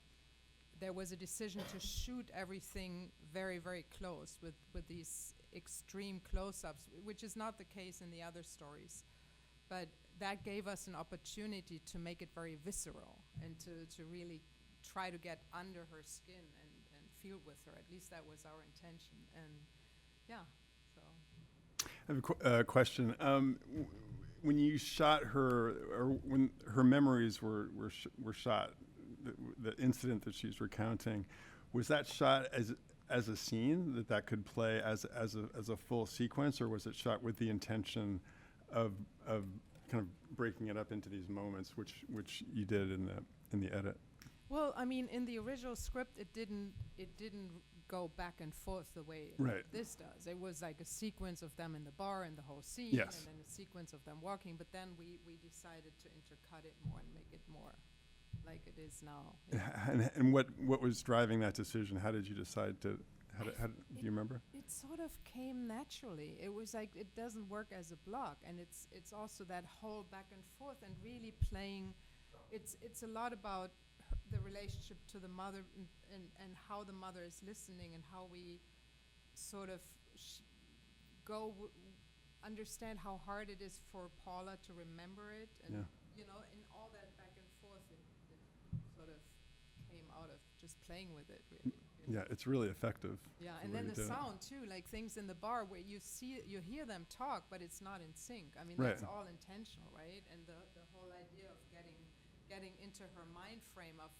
there was a decision to shoot everything very, very close with these extreme close-ups, which is not the case in the other stories. But that gave us an opportunity to make it very visceral and to really try to get under her skin and feel with her. At least that was our intention. And yeah, so. I have a question. When you shot her, or when her memories were shot, the incident that she's recounting, was that shot as a scene that could play as a full sequence, or was it shot with the intention of kind of breaking it up into these moments, which you did in the edit? Well, I mean, in the original script, it didn't go back and forth the way this does. It was like a sequence of them in the bar and the whole scene, yes, and then a sequence of them walking. But then we decided to intercut it more and make it more like it is now. And what was driving that decision? How did you decide to? How do you remember? It sort of came naturally. It was like it doesn't work as a block, and it's also that whole back and forth and really playing. It's a lot about the relationship to the mother and how the mother is listening, and how we sort of understand how hard it is for Paula to remember it, and in all that back and forth, it sort of came out of just playing with it, really. Yeah, it's really effective. Yeah, and then the sound too, like things in the bar where you hear them talk, but it's not in sync. I mean, that's all intentional, right? And the whole idea of getting into her mind frame of,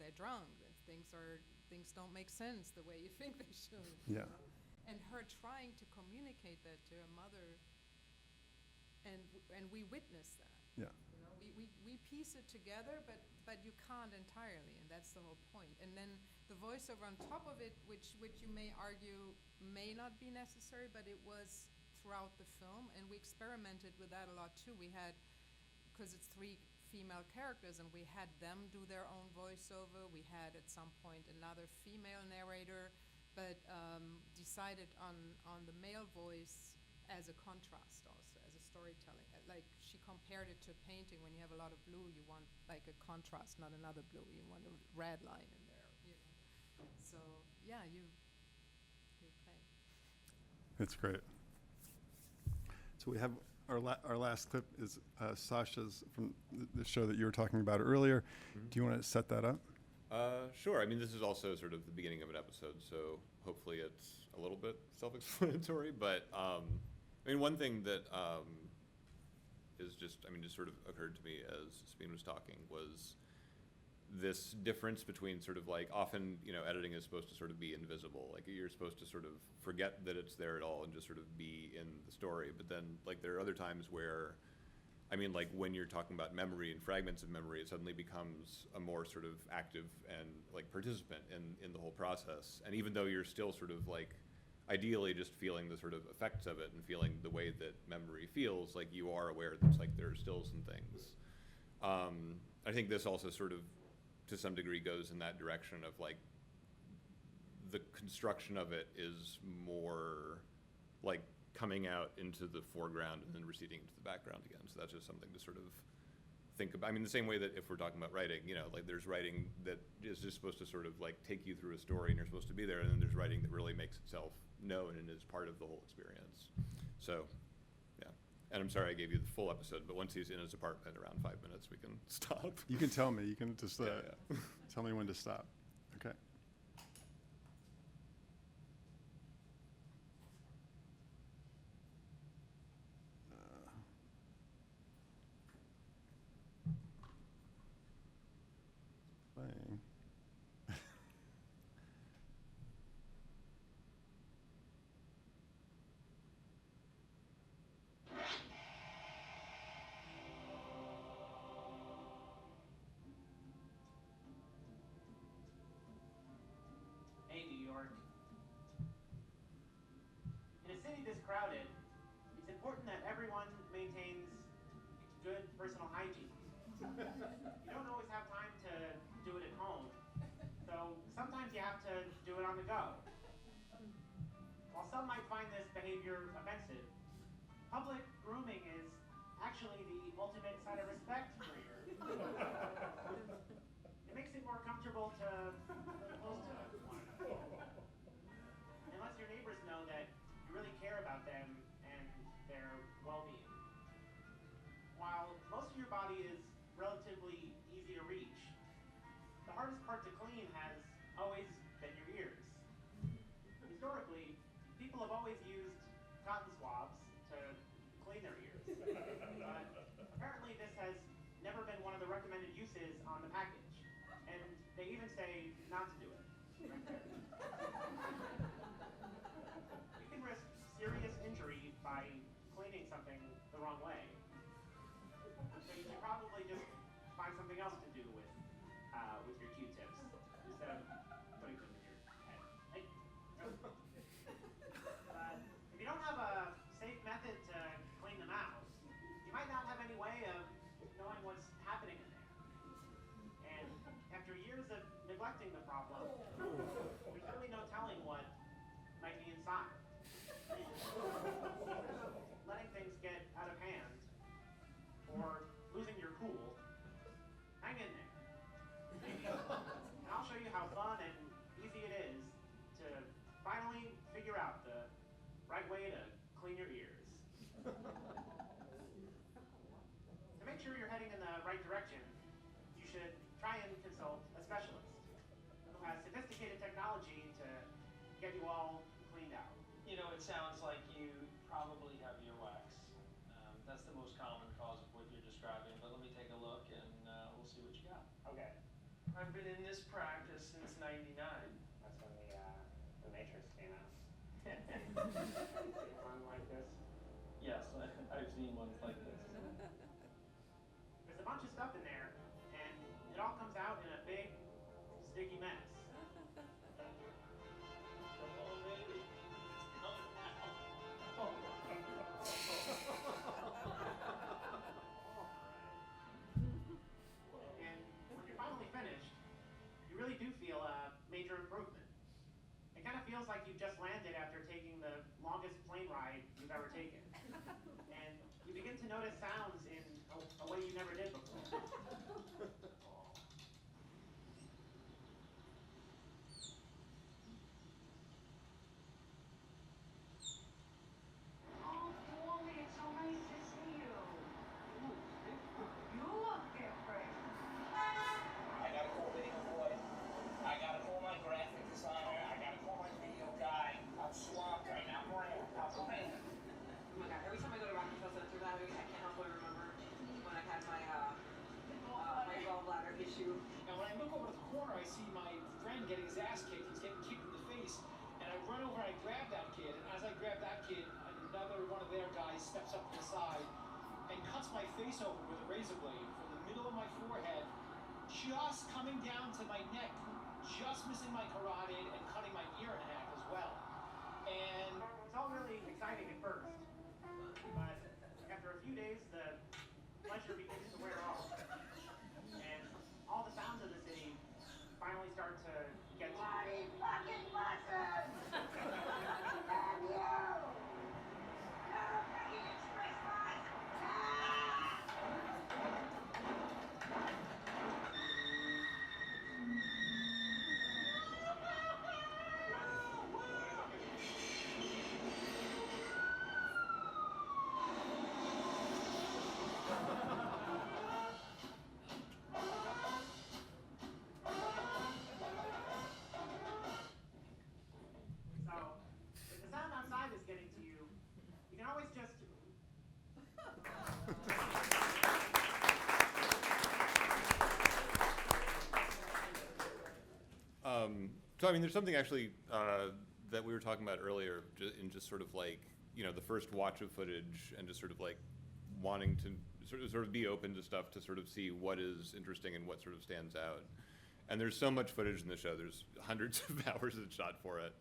they're drunk, and things don't make sense the way you think they should. Yeah. And her trying to communicate that to her mother, and we witness that. Yeah. We piece it together, but you can't entirely, and that's the whole point. And then the voiceover on top of it, which you may argue may not be necessary, but it was throughout the film, and we experimented with that a lot too. We had, because it's 3 female characters, and we had them do their own voiceover. We had at some point another female narrator, but decided on the male voice as a contrast also, as a storytelling. Like she compared it to painting. When you have a lot of blue, you want like a contrast, not another blue. You want a red line in there. So yeah, you play. That's great. So we have our last clip is Sascha's from the show that you were talking about earlier. Mm-hmm. Do you want to set that up? Sure. I mean, this is also sort of the beginning of an episode, so hopefully it's a little bit self-explanatory. But I mean, one thing that is just sort of occurred to me as Sabine was talking was this difference between sort of like often, editing is supposed to sort of be invisible. Like you're supposed to sort of forget that it's there at all and just sort of be in the story. But then like there are other times where, like when you're talking about memory and fragments of memory, it suddenly becomes a more sort of active and like participant in the whole process. And even though you're still sort of like ideally just feeling the sort of effects of it and feeling the way that memory feels, like you are aware that like there are still some things. I think this also sort of to some degree goes in that direction of like the construction of it is more like coming out into the foreground and then receding into the background again. So that's just something to sort of think about. The same way that if we're talking about writing, like there's writing that is just supposed to sort of like take you through a story and you're supposed to be there, and then there's writing that really makes itself known and is part of the whole experience. So, yeah. And I'm sorry I gave you the full episode, but once he's in his apartment around 5 minutes, we can stop. You can tell me. You can just Yeah. tell me when to stop. Okay. Playing. Hey, New York. In a city this crowded, it's important that everyone maintains good personal hygiene. You don't always have time to do it at home, so sometimes you have to do it on the go. While some might find this behavior offensive, public grooming is actually the ultimate sign of respect for your It makes it more comfortable to live close to one another. And lets your neighbors know that you really care about them and their well-being. While most of your body is relatively easy to reach, the hardest part to clean has always been your ears. Historically, people have always used cotton swabs to clean their ears. But apparently this has never been one of the recommended uses on the package. And they even say not to do it. Right there. You can risk serious injury by cleaning something the wrong way. So you should probably just find something else to do with your Q-tips instead of putting them in your head. Hey. If you don't have a safe method to clean them out, you might not have any way of knowing what's happening in there. And after years of neglecting the problem, there's really no telling what might be inside. Letting things get out of hand or losing your cool, hang in there. And I'll show you how fun and easy it is to finally figure out the right way to clean your ears. To make sure you're heading in the right direction, you should try and consult a specialist who has sophisticated technology to get you all cleaned out. It sounds like you probably have earwax. That's the most common cause of what you're describing, but let me take a look and we'll see what you got. Okay. I've been in this practice since '99. That's when the Matrix came out. One like this. Yes, I've seen ones like this. There's a bunch of stuff in there, and it all comes out in a big, sticky mess. Oh, baby. It's coming out. And when you're finally finished, you really do feel a major improvement. It kind of feels like you've just landed after taking the longest plane ride you've ever taken. And you begin to notice sounds in a way you never did before. Oh, Toby, it's so nice to see you. You look different. I got a cool video, boys. steps up to the side and cuts my face open with a razor blade from the middle of my forehead, just coming down to my neck, just missing my carotid and cutting my ear in half as well. And it's all really exciting at first, but after a few days, the pleasure begins to wear off. And all the sounds of the city finally start to get to me. Fucking buses! Damn you! Fucking express bus! So, if the sound outside is getting to you, you can always just. So I mean, there's something actually that we were talking about earlier, in just sort of like, you know, the first watch of footage and just sort of like wanting to sort of be open to stuff to sort of see what is interesting and what sort of stands out. And there's so much footage in the show. There's hundreds of hours that's shot for it.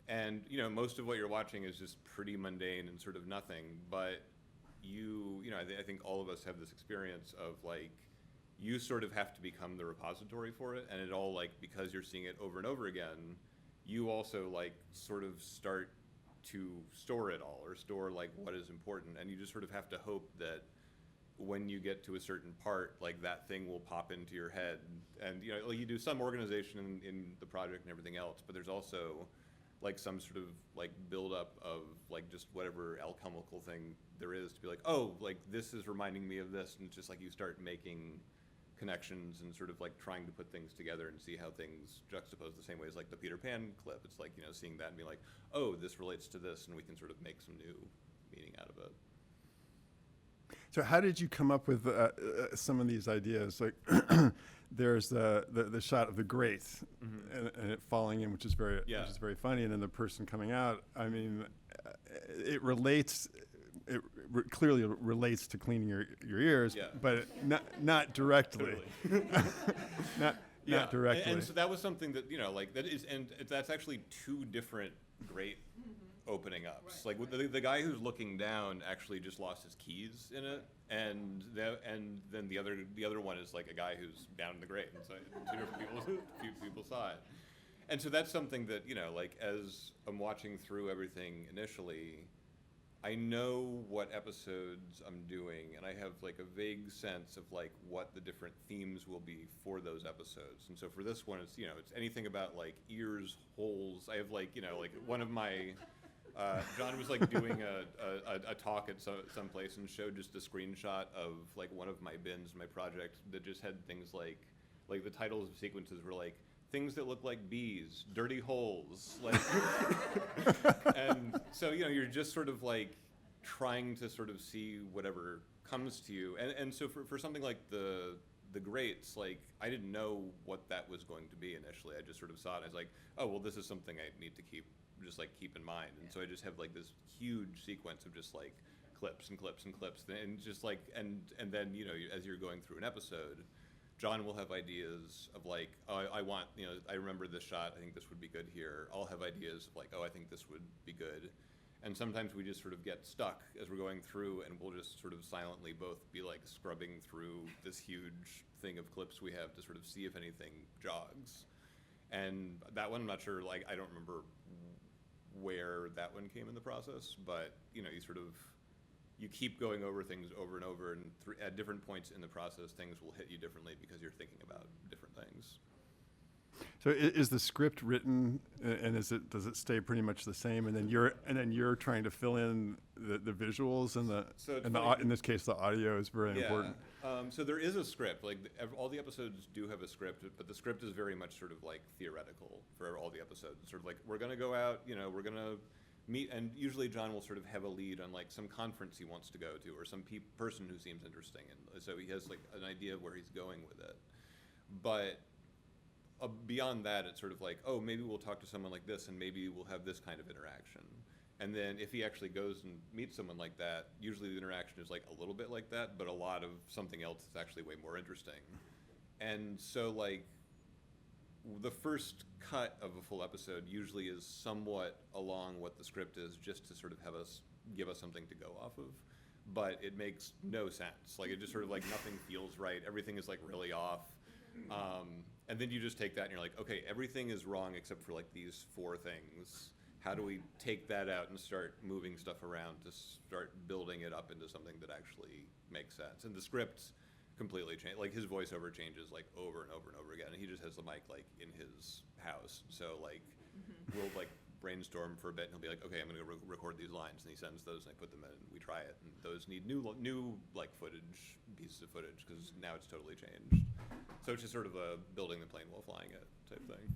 And you know, most of what you're watching is just pretty mundane and sort of nothing. But you know, I think all of us have this experience of like, you sort of have to become the repository for it, and it all, like, because you're seeing it over and over again, you also like sort of start to store it all, or store like what is important, and you just sort of have to hope that when you get to a certain part, like that thing will pop into your head. And you know, like, you do some organization in the project and everything else, but there's also like some sort of like buildup of like just whatever alchemical thing there is to be like, oh, like this is reminding me of this, and it's just like you start making connections and sort of like trying to put things together and see how things juxtapose the same way as like the Peter Pan clip. It's like, you know, seeing that and being like, oh, this relates to this, and we can sort of make some new meaning out of it. So how did you come up with some of these ideas? Like, there's the shot of the grate and it falling in, which is very funny, and then the person coming out. I mean, it relates. Clearly relates to cleaning your ears, but not directly. not directly. And so that was something that, you know, like that is, and that's actually two different great opening ups. Right. Like the guy who's looking down actually just lost his keys in it, and then the other one is like a guy who's down in the grate, and so two different people saw it. And so that's something that, you know, like as I'm watching through everything initially, I know what episodes I'm doing, and I have like a vague sense of like what the different themes will be for those episodes. And so for this one, it's, you know, it's anything about like ears, holes. I have like, you know, like one of my, John was like doing a talk at some place and showed just a screenshot of like one of my bins in my project that just had things like the titles of sequences were like, things that look like bees, dirty holes, like, and so, you know, you're just sort of like trying to sort of see whatever comes to you, and so for something like the grates, like I didn't know what that was going to be initially. I just sort of saw it, and I was like, oh well, this is something I need to keep in mind, and so I just have like this huge sequence of just like clips and clips and clips, and just like and then, you know, as you're going through an episode, John will have ideas of like, oh, I want, you know, I remember this shot, I think this would be good here. I'll have ideas of like, oh, I think this would be good. And sometimes we just sort of get stuck as we're going through, and we'll just sort of silently both be like scrubbing through this huge thing of clips we have to sort of see if anything jogs. And that one, I'm not sure, like, I don't remember where that one came in the process, but, you know, you keep going over things over and over, and at different points in the process, things will hit you differently because you're thinking about different things. So is the script written, and does it stay pretty much the same, and then you're trying to fill in the visuals and in this case the audio is very important. So there is a script. Like all the episodes do have a script, but the script is very much sort of like theoretical for all the episodes. Sort of like, we're gonna go out, you know, we're gonna meet, and usually John will sort of have a lead on like some conference he wants to go to, or some person who seems interesting, and so he has like an idea of where he's going with it. But beyond that, it's sort of like, oh, maybe we'll talk to someone like this, and maybe we'll have this kind of interaction. And then if he actually goes and meets someone like that, usually the interaction is like a little bit like that, but a lot of something else is actually way more interesting. And so like the first cut of a full episode usually is somewhat along what the script is, just to sort of give us something to go off of. But it makes no sense. Like, it just sort of like nothing feels right. Everything is like really off. And then you just take that and you're like, okay, everything is wrong except for like these 4 things. How do we take that out and start moving stuff around to start building it up into something that actually makes sense? And the script completely changed. Like, his voiceover changes like over and over and over again. And he just has the mic like in his house. So like we'll like brainstorm for a bit and he'll be like, okay, I'm gonna go record these lines, and he sends those and I put them in and we try it. And those need new like footage, pieces of footage, because now it's totally changed. So it's just sort of a building the plane while flying it type thing.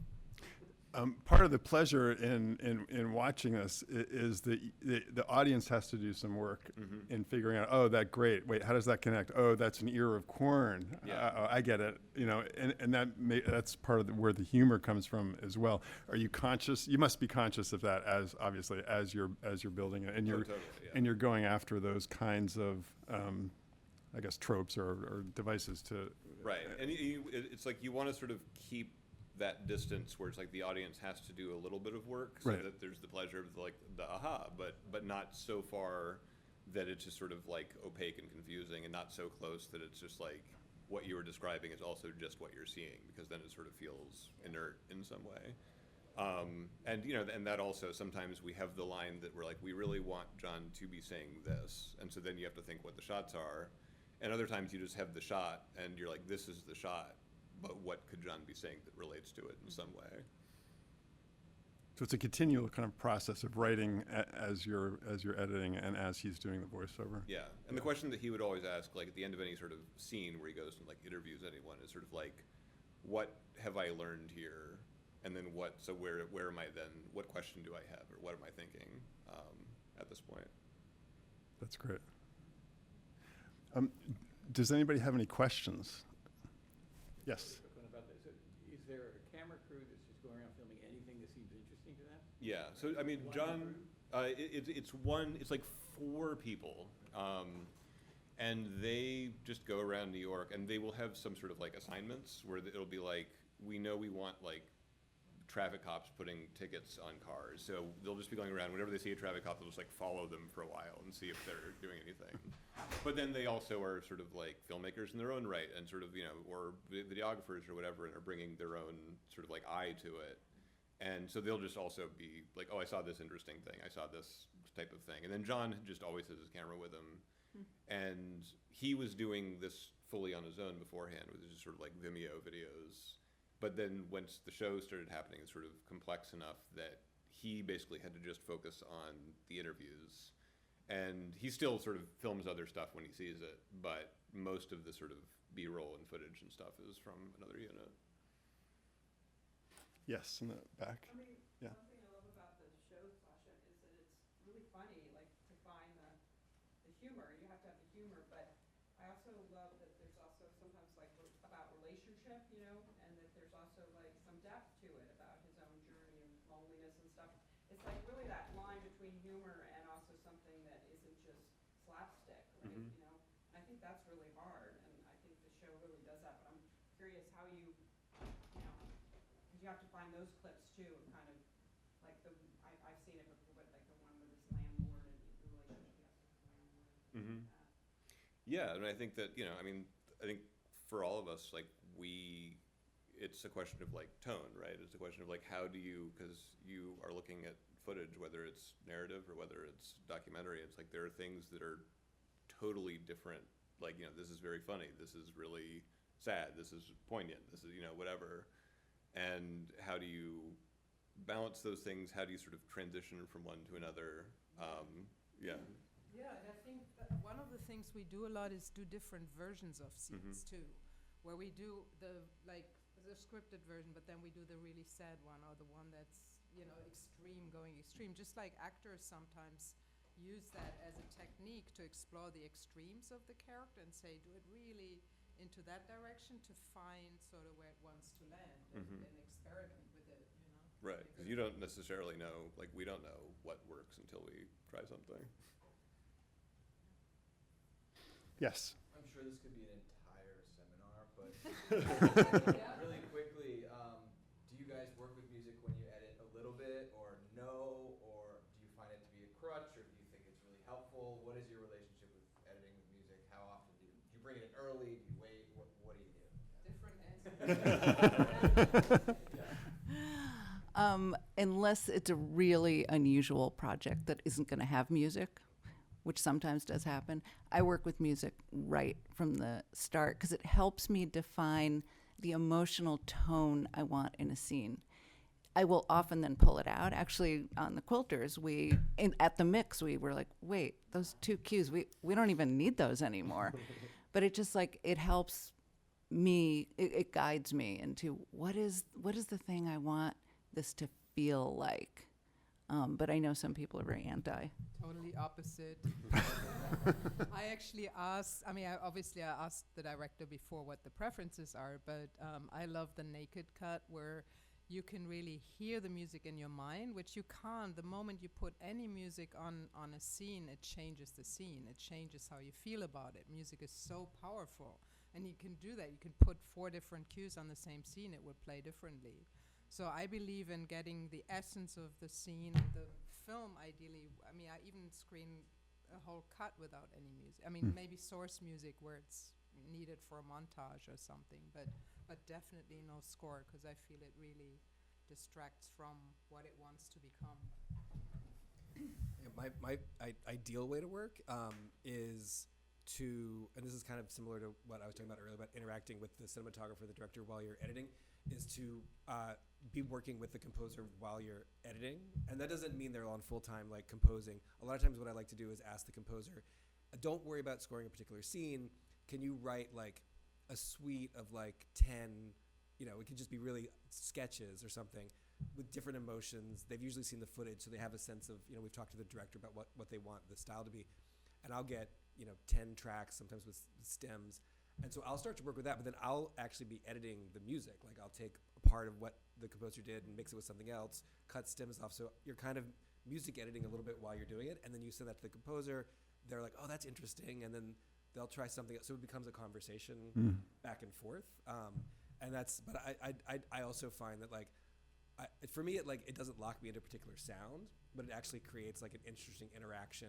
Part of the pleasure in watching this is that the audience has to do some work in figuring out, oh, that great. Wait, how does that connect? Oh, that's an ear of corn. Yeah. Oh, I get it. You know, and that's part of where the humor comes from as well. Are you conscious? You must be conscious of that as you're building it, and you're totally, yeah. and you're going after those kinds of I guess tropes or devices to. Right, and it's like you want to sort of keep that distance where it's like the audience has to do a little bit of work so right. that there's the pleasure of the aha, but not so far that it's just sort of like opaque and confusing, and not so close that it's just like what you were describing is also just what you're seeing, because then it sort of feels inert in some way. And you know, and that also sometimes we have the line that we're like, we really want John to be saying this, and so then you have to think what the shots are, and other times you just have the shot and you're like, this is the shot. But what could John be saying that relates to it in some way? So it's a continual kind of process of writing as you're editing and as he's doing the voiceover. Yeah, and the question that he would always ask, like at the end of any sort of scene where he goes and like interviews anyone, is sort of like, what have I learned here? And then what? So where am I then? What question do I have, or what am I thinking at this point? That's great. Does anybody have any questions? Yes. About this. Is there a camera crew that's just going around filming anything that seems interesting to them? Yeah. So I mean, John, it's like 4 people, and they just go around New York, and they will have some sort of like assignments where it'll be like, we know we want like traffic cops putting tickets on cars, so they'll just be going around. Whenever they see a traffic cop, they'll just like follow them for a while and see if they're doing anything. But then they also are sort of like filmmakers in their own right, and sort of, you know, or videographers or whatever, and are bringing their own sort of like eye to it. And so they'll just also be like, oh, I saw this interesting thing, I saw this type of thing. And then John just always has his camera with him. And he was doing this fully on his own beforehand, with just sort of like Vimeo videos. But then once the show started happening, it's sort of complex enough that he basically had to just focus on the interviews. And he still sort of films other stuff when he sees it, but most of the sort of B-roll and footage and stuff is from another unit. Yes, in the back. I mean, Yeah. one thing I love about the show, Sascha, is that it's really funny, like to find the humor. You have to have the humor, but I also love that there's also sometimes like about relationship, you know, and that there's also like some depth to it about his own journey and loneliness and stuff. It's like really that line between humor and also something that isn't just slapstick, right? You know, and I think that's really hard, and I think the show really does that. But I'm curious how you know, because you have to find those clips too, and kind of like I've seen it before, but like the one with his landlord and the relationship he has with his landlord. Yeah, and I think that, you know, I mean, I think for all of us, like it's a question of like tone, right? It's a question of like, how do you, because you are looking at footage, whether it's narrative or whether it's documentary, it's like there are things that are totally different. Like, you know, this is very funny, this is really sad, this is poignant, this is, you know, whatever. And how do you balance those things? How do you sort of transition from one to another? Yeah. Yeah, and I think that one of the things we do a lot is do different versions of scenes too, where we do the scripted version, but then we do the really sad one, or the one that's, you know, going extreme. Just like actors sometimes use that as a technique to explore the extremes of the character and say, do it really into that direction to find sort of where it wants to land, and experiment with it, you know. Right, because you don't necessarily know, like, we don't know what works until we try something. Yes. I'm sure this could be an entire seminar, but really quickly, do you guys work with music when you edit a little bit, or no, or do you find it to be a crutch, or do you think it's really helpful? What is your relationship with editing with music? How often do you bring it in early? Do you wait? What do you do? Different answers. Unless it's a really unusual project that isn't going to have music, which sometimes does happen, I work with music right from the start because it helps me define the emotional tone I want in a scene. I will often then pull it out. Actually, on the Quilters, at the mix, we were like, wait, those 2 cues, we don't even need those anymore. But it just like, it helps me, it guides me into what is the thing I want this to feel like. But I know some people are very anti. Totally opposite. I actually asked, obviously I asked the director before what the preferences are, but I love the naked cut where you can really hear the music in your mind, which you can't. The moment you put any music on a scene, it changes the scene. It changes how you feel about it. Music is so powerful. And you can do that. You can put 4 different cues on the same scene. It will play differently. So I believe in getting the essence of the scene, the film ideally. I even screen a whole cut without any music. Maybe source music where it's needed for a montage or something, but definitely no score because I feel it really distracts from what it wants to become. Yeah, my ideal way to work is to, and this is kind of similar to what I was talking about earlier about interacting with the cinematographer, the director while you're editing, is to be working with the composer while you're editing. And that doesn't mean they're on full-time like composing. A lot of times what I like to do is ask the composer, don't worry about scoring a particular scene. Can you write like a suite of like 10, it could just be really sketches or something with different emotions. They've usually seen the footage, so they have a sense of, we've talked to the director about what they want the style to be. And I'll get, 10 tracks, sometimes with stems. And so I'll start to work with that, but then I'll actually be editing the music. Like I'll take a part of what the composer did and mix it with something else, cut stems off. So you're kind of music editing a little bit while you're doing it. And then you send that to the composer. They're like, oh, that's interesting. And then they'll try something else. So it becomes a conversation back and forth. And that's, but I also find that like, for me, it doesn't lock me into a particular sound, but it actually creates like an interesting interaction.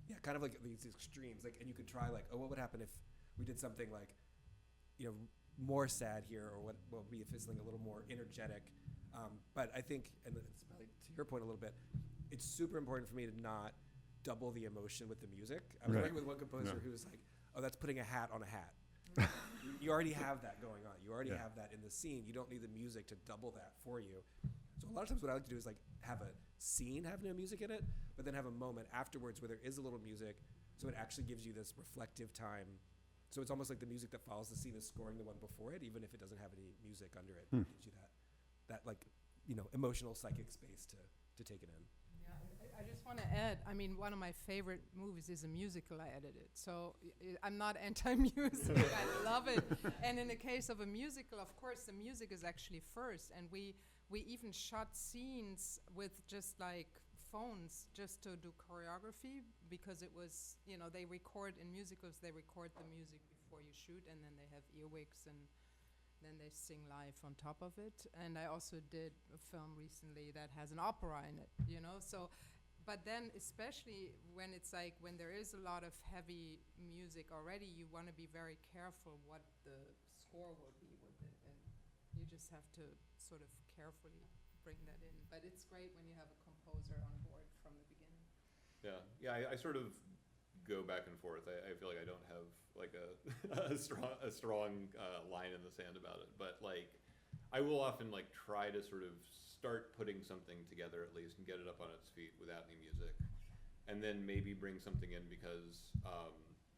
Yeah, kind of like these extremes. Like, and you could try like, oh, what would happen if we did something like, more sad here, or what would be if it's like a little more energetic. But I think, and it's probably to your point a little bit, it's super important for me to not double the emotion with the music. I was working with one composer who was like, oh, that's putting a hat on a hat. You already have that going on. You already have that in the scene. You don't need the music to double that for you. So a lot of times what I like to do is like have a scene have no music in it, but then have a moment afterwards where there is a little music, so it actually gives you this reflective time. So it's almost like the music that follows the scene is scoring the one before it, even if it doesn't have any music under it. It gives you that like, emotional psychic space to take it in. Yeah, I just want to add, one of my favorite movies is a musical I edited. So I'm not anti-music, I love it. And in the case of a musical, of course, the music is actually first. And we even shot scenes with just like phones just to do choreography because it was, they record in musicals, they record the music before you shoot and then they have earwigs and then they sing live on top of it. And I also did a film recently that has an opera in it, so, but then especially when it's like, when there is a lot of heavy music already, you want to be very careful what the score will be with it. And you just have to sort of carefully bring that in. But it's great when you have a composer on board from the beginning. Yeah, I sort of go back and forth. I feel like I don't have like a strong line in the sand about it, but like I will often like try to sort of start putting something together at least and get it up on its feet without any music, and then maybe bring something in because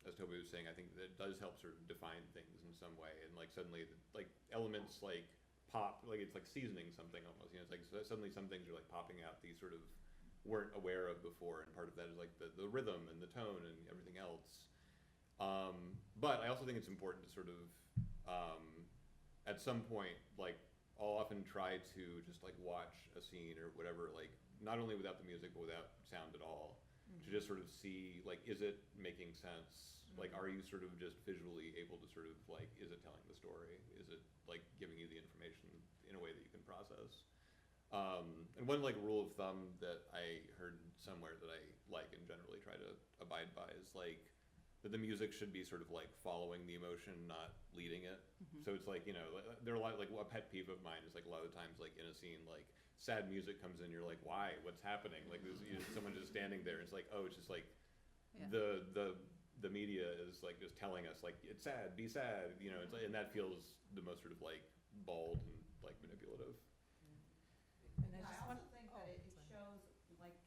as Toby was saying, I think that it does help sort of define things in some way, and like suddenly like elements like pop, like it's like seasoning something almost, it's like suddenly some things are like popping out these sort of weren't aware of before, and part of that is like the rhythm and the tone and everything else. But I also think it's important to sort of at some point like I'll often try to just like watch a scene or whatever, like not only without the music but without sound at all, to just sort of see like, is it making sense? Like, are you sort of just visually able to sort of like, is it telling the story? Is it like giving you the information in a way that you can process? And one like rule of thumb that I heard somewhere that I like and generally try to abide by is like that the music should be sort of like following the emotion, not leading it. So it's like, you know, there are a lot, like a pet peeve of mine is like a lot of times like in a scene, like sad music comes in, you're like, why? What's happening? Like there's, you know, someone just standing there. It's like, oh, it's just like the media is like just telling us like, it's sad, be sad, you know, it's like, and that feels the most sort of like bald and like manipulative. And I I just also want, think that it shows like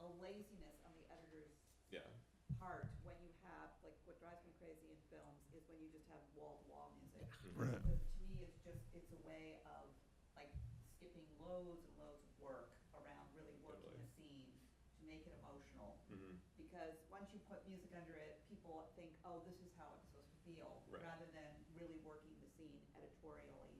a laziness on the editor's Yeah. part when you have, like, what drives me crazy in films is when you just have wall-to-wall music. Right. Because to me, it's a way of, like, skipping loads and loads of work around really working a scene to make it emotional. Because once you put music under it, people think, oh, this is how it's supposed to feel, rather than really working the scene editorially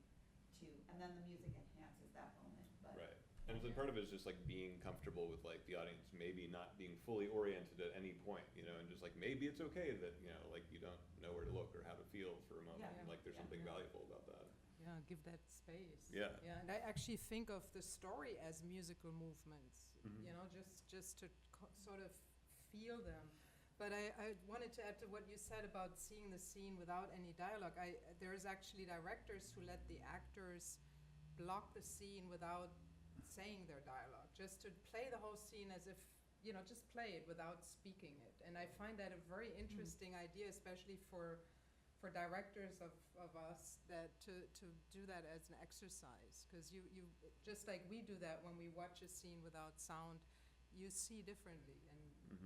to, and then the music enhances that moment. But Right. And so part of it is just like being comfortable with like the audience maybe not being fully oriented at any point, you know, and just like maybe it's okay that, you know, like you don't know where to look or how to feel for a moment. Yeah. And like there's something valuable about that. yeah, give that space. Yeah. Yeah, and I actually think of the story as musical movements, you know, just to sort of feel them. But I wanted to add to what you said about seeing the scene without any dialogue. There's actually directors who let the actors block the scene without saying their dialogue, just to play the whole scene as if, you know, just play it without speaking it. And I find that a very interesting idea, especially for directors of us, that to do that as an exercise, because you just like we do that when we watch a scene without sound, you see differently,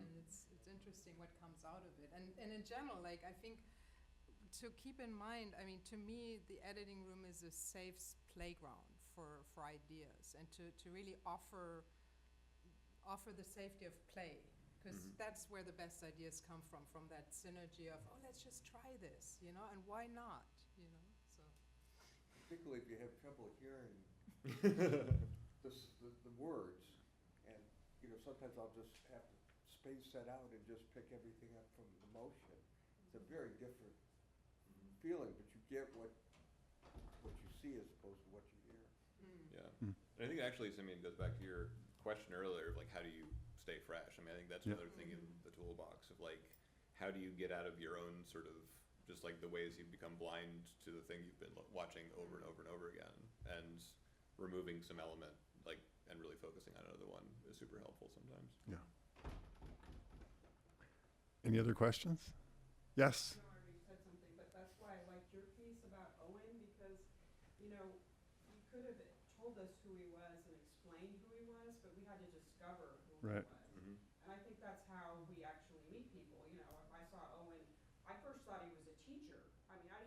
and it's interesting what comes out of it. And in general, like, I think to keep in mind, I mean, to me, the editing room is a safe playground for ideas, and to really offer the safety of play, because that's where the best ideas come from that synergy of, oh, let's just try this, you know, and why not, you know, so. Particularly if you have trouble hearing the words, and, you know, sometimes I'll just have to space that out and just pick everything up from the motion. It's a very different feeling, but you get what you see as opposed to what you hear. Yeah. And I think actually, Simeon, goes back to your question earlier of like, how do you stay fresh? I mean, I think that's another thing in the toolbox of like, how do you get out of your own sort of just like the ways you've become blind to the thing you've been watching over and over and over again, and removing some element like and really focusing on another one is super helpful sometimes. Yeah. Any other questions? Yes. I already said something, but that's why I liked your piece about Owen, because, you know, you could have told us who he was and explained who he was, but we had to discover who he was. And I think that's how we actually meet people. You know, if I saw Owen, I first thought he was a teacher. I mean, I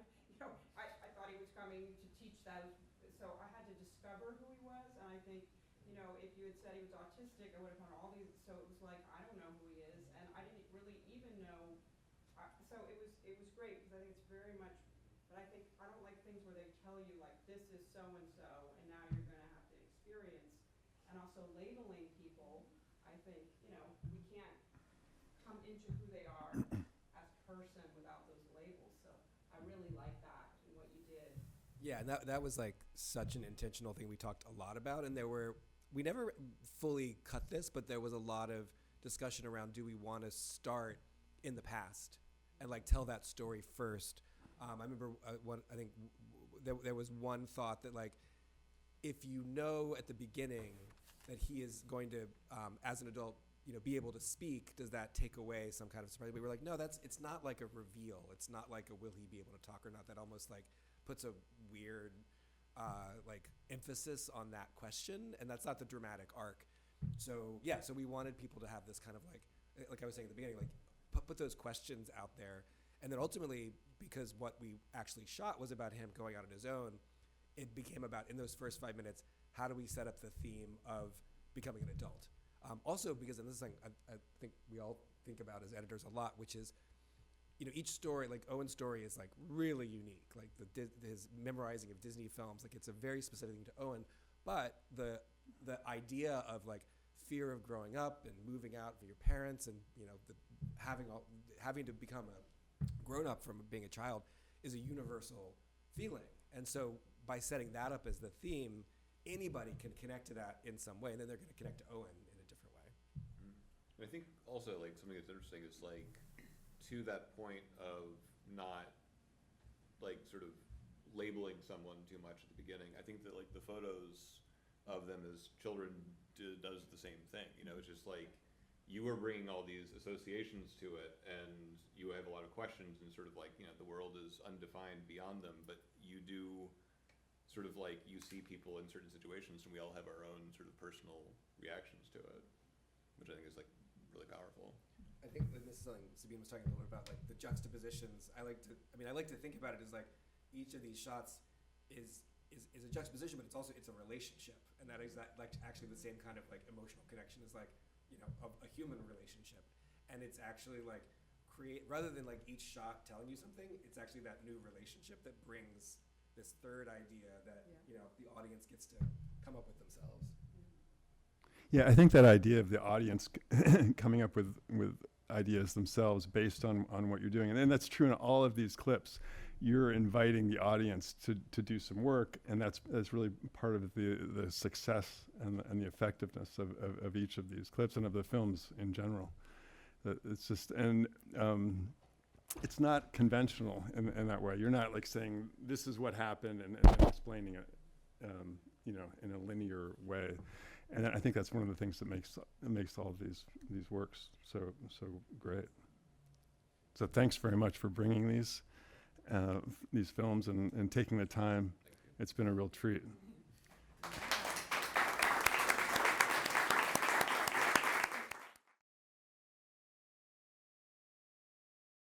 thought he was coming to teach that, so I had to discover who he was, and I think, you know, if you had said he was autistic, I would have found all these, so it was like, I don't know who he is, and I didn't really even know. So it was great, because I think it's very much, but I think, I don't like things where they tell you, like, this is so-and-so, and now you're gonna have to experience. And also labeling people, I think, you know, we can't come into who they are as a person without those labels, so I really like that and what you did. Yeah, and that was like such an intentional thing we talked a lot about, and we never fully cut this, but there was a lot of discussion around, do we want to start in the past and like tell that story first? I remember I think there was one thought that like, if you know at the beginning that he is going to, as an adult, you know, be able to speak, does that take away some kind of surprise? We were like, no, it's not like a reveal. It's not like a will he be able to talk or not. That almost like puts a weird like emphasis on that question, and that's not the dramatic arc. So yeah, so we wanted people to have this kind of like I was saying at the beginning, like put those questions out there, and then ultimately, because what we actually shot was about him going out on his own, it became about, in those first 5 minutes, how do we set up the theme of becoming an adult? Also because, and this is something I think we all think about as editors a lot, which is, you know, each story, like Owen's story is like really unique, like his memorizing of Disney films, like it's a very specific thing to Owen, but the idea of like fear of growing up and moving out from your parents and, you know, having to become a grown up from being a child is a universal feeling. And so by setting that up as the theme, anybody can connect to that in some way, and then they're going to connect to Owen in a different way. I think also like something that's interesting is like to that point of not like sort of labeling someone too much at the beginning. I think that like the photos of them as children does the same thing. You know, it's just like you were bringing all these associations to it, and you have a lot of questions, and sort of like, you know, the world is undefined beyond them, but you do sort of like you see people in certain situations, and we all have our own sort of personal reactions to it, which I think is like really powerful. I think that this is something Sabine was talking a little bit about, like the juxtapositions. I like to think about it as like each of these shots is a juxtaposition, but it's a relationship, and that is like actually the same kind of like emotional connection as like, you know, of a human relationship, and it's actually like rather than like each shot telling you something, it's actually that new relationship that brings this third idea that you know the audience gets to come up with themselves. Yeah, I think that idea of the audience coming up with ideas themselves based on what you're doing, and then that's true in all of these clips. You're inviting the audience to do some work, and that's really part of the success and the effectiveness of each of these clips and of the films in general. It's just, and it's not conventional in that way. You're not like saying this is what happened and explaining it, you know, in a linear way. And I think that's one of the things that makes all of these works so great. So thanks very much for bringing these films and taking the time. It's been a real treat.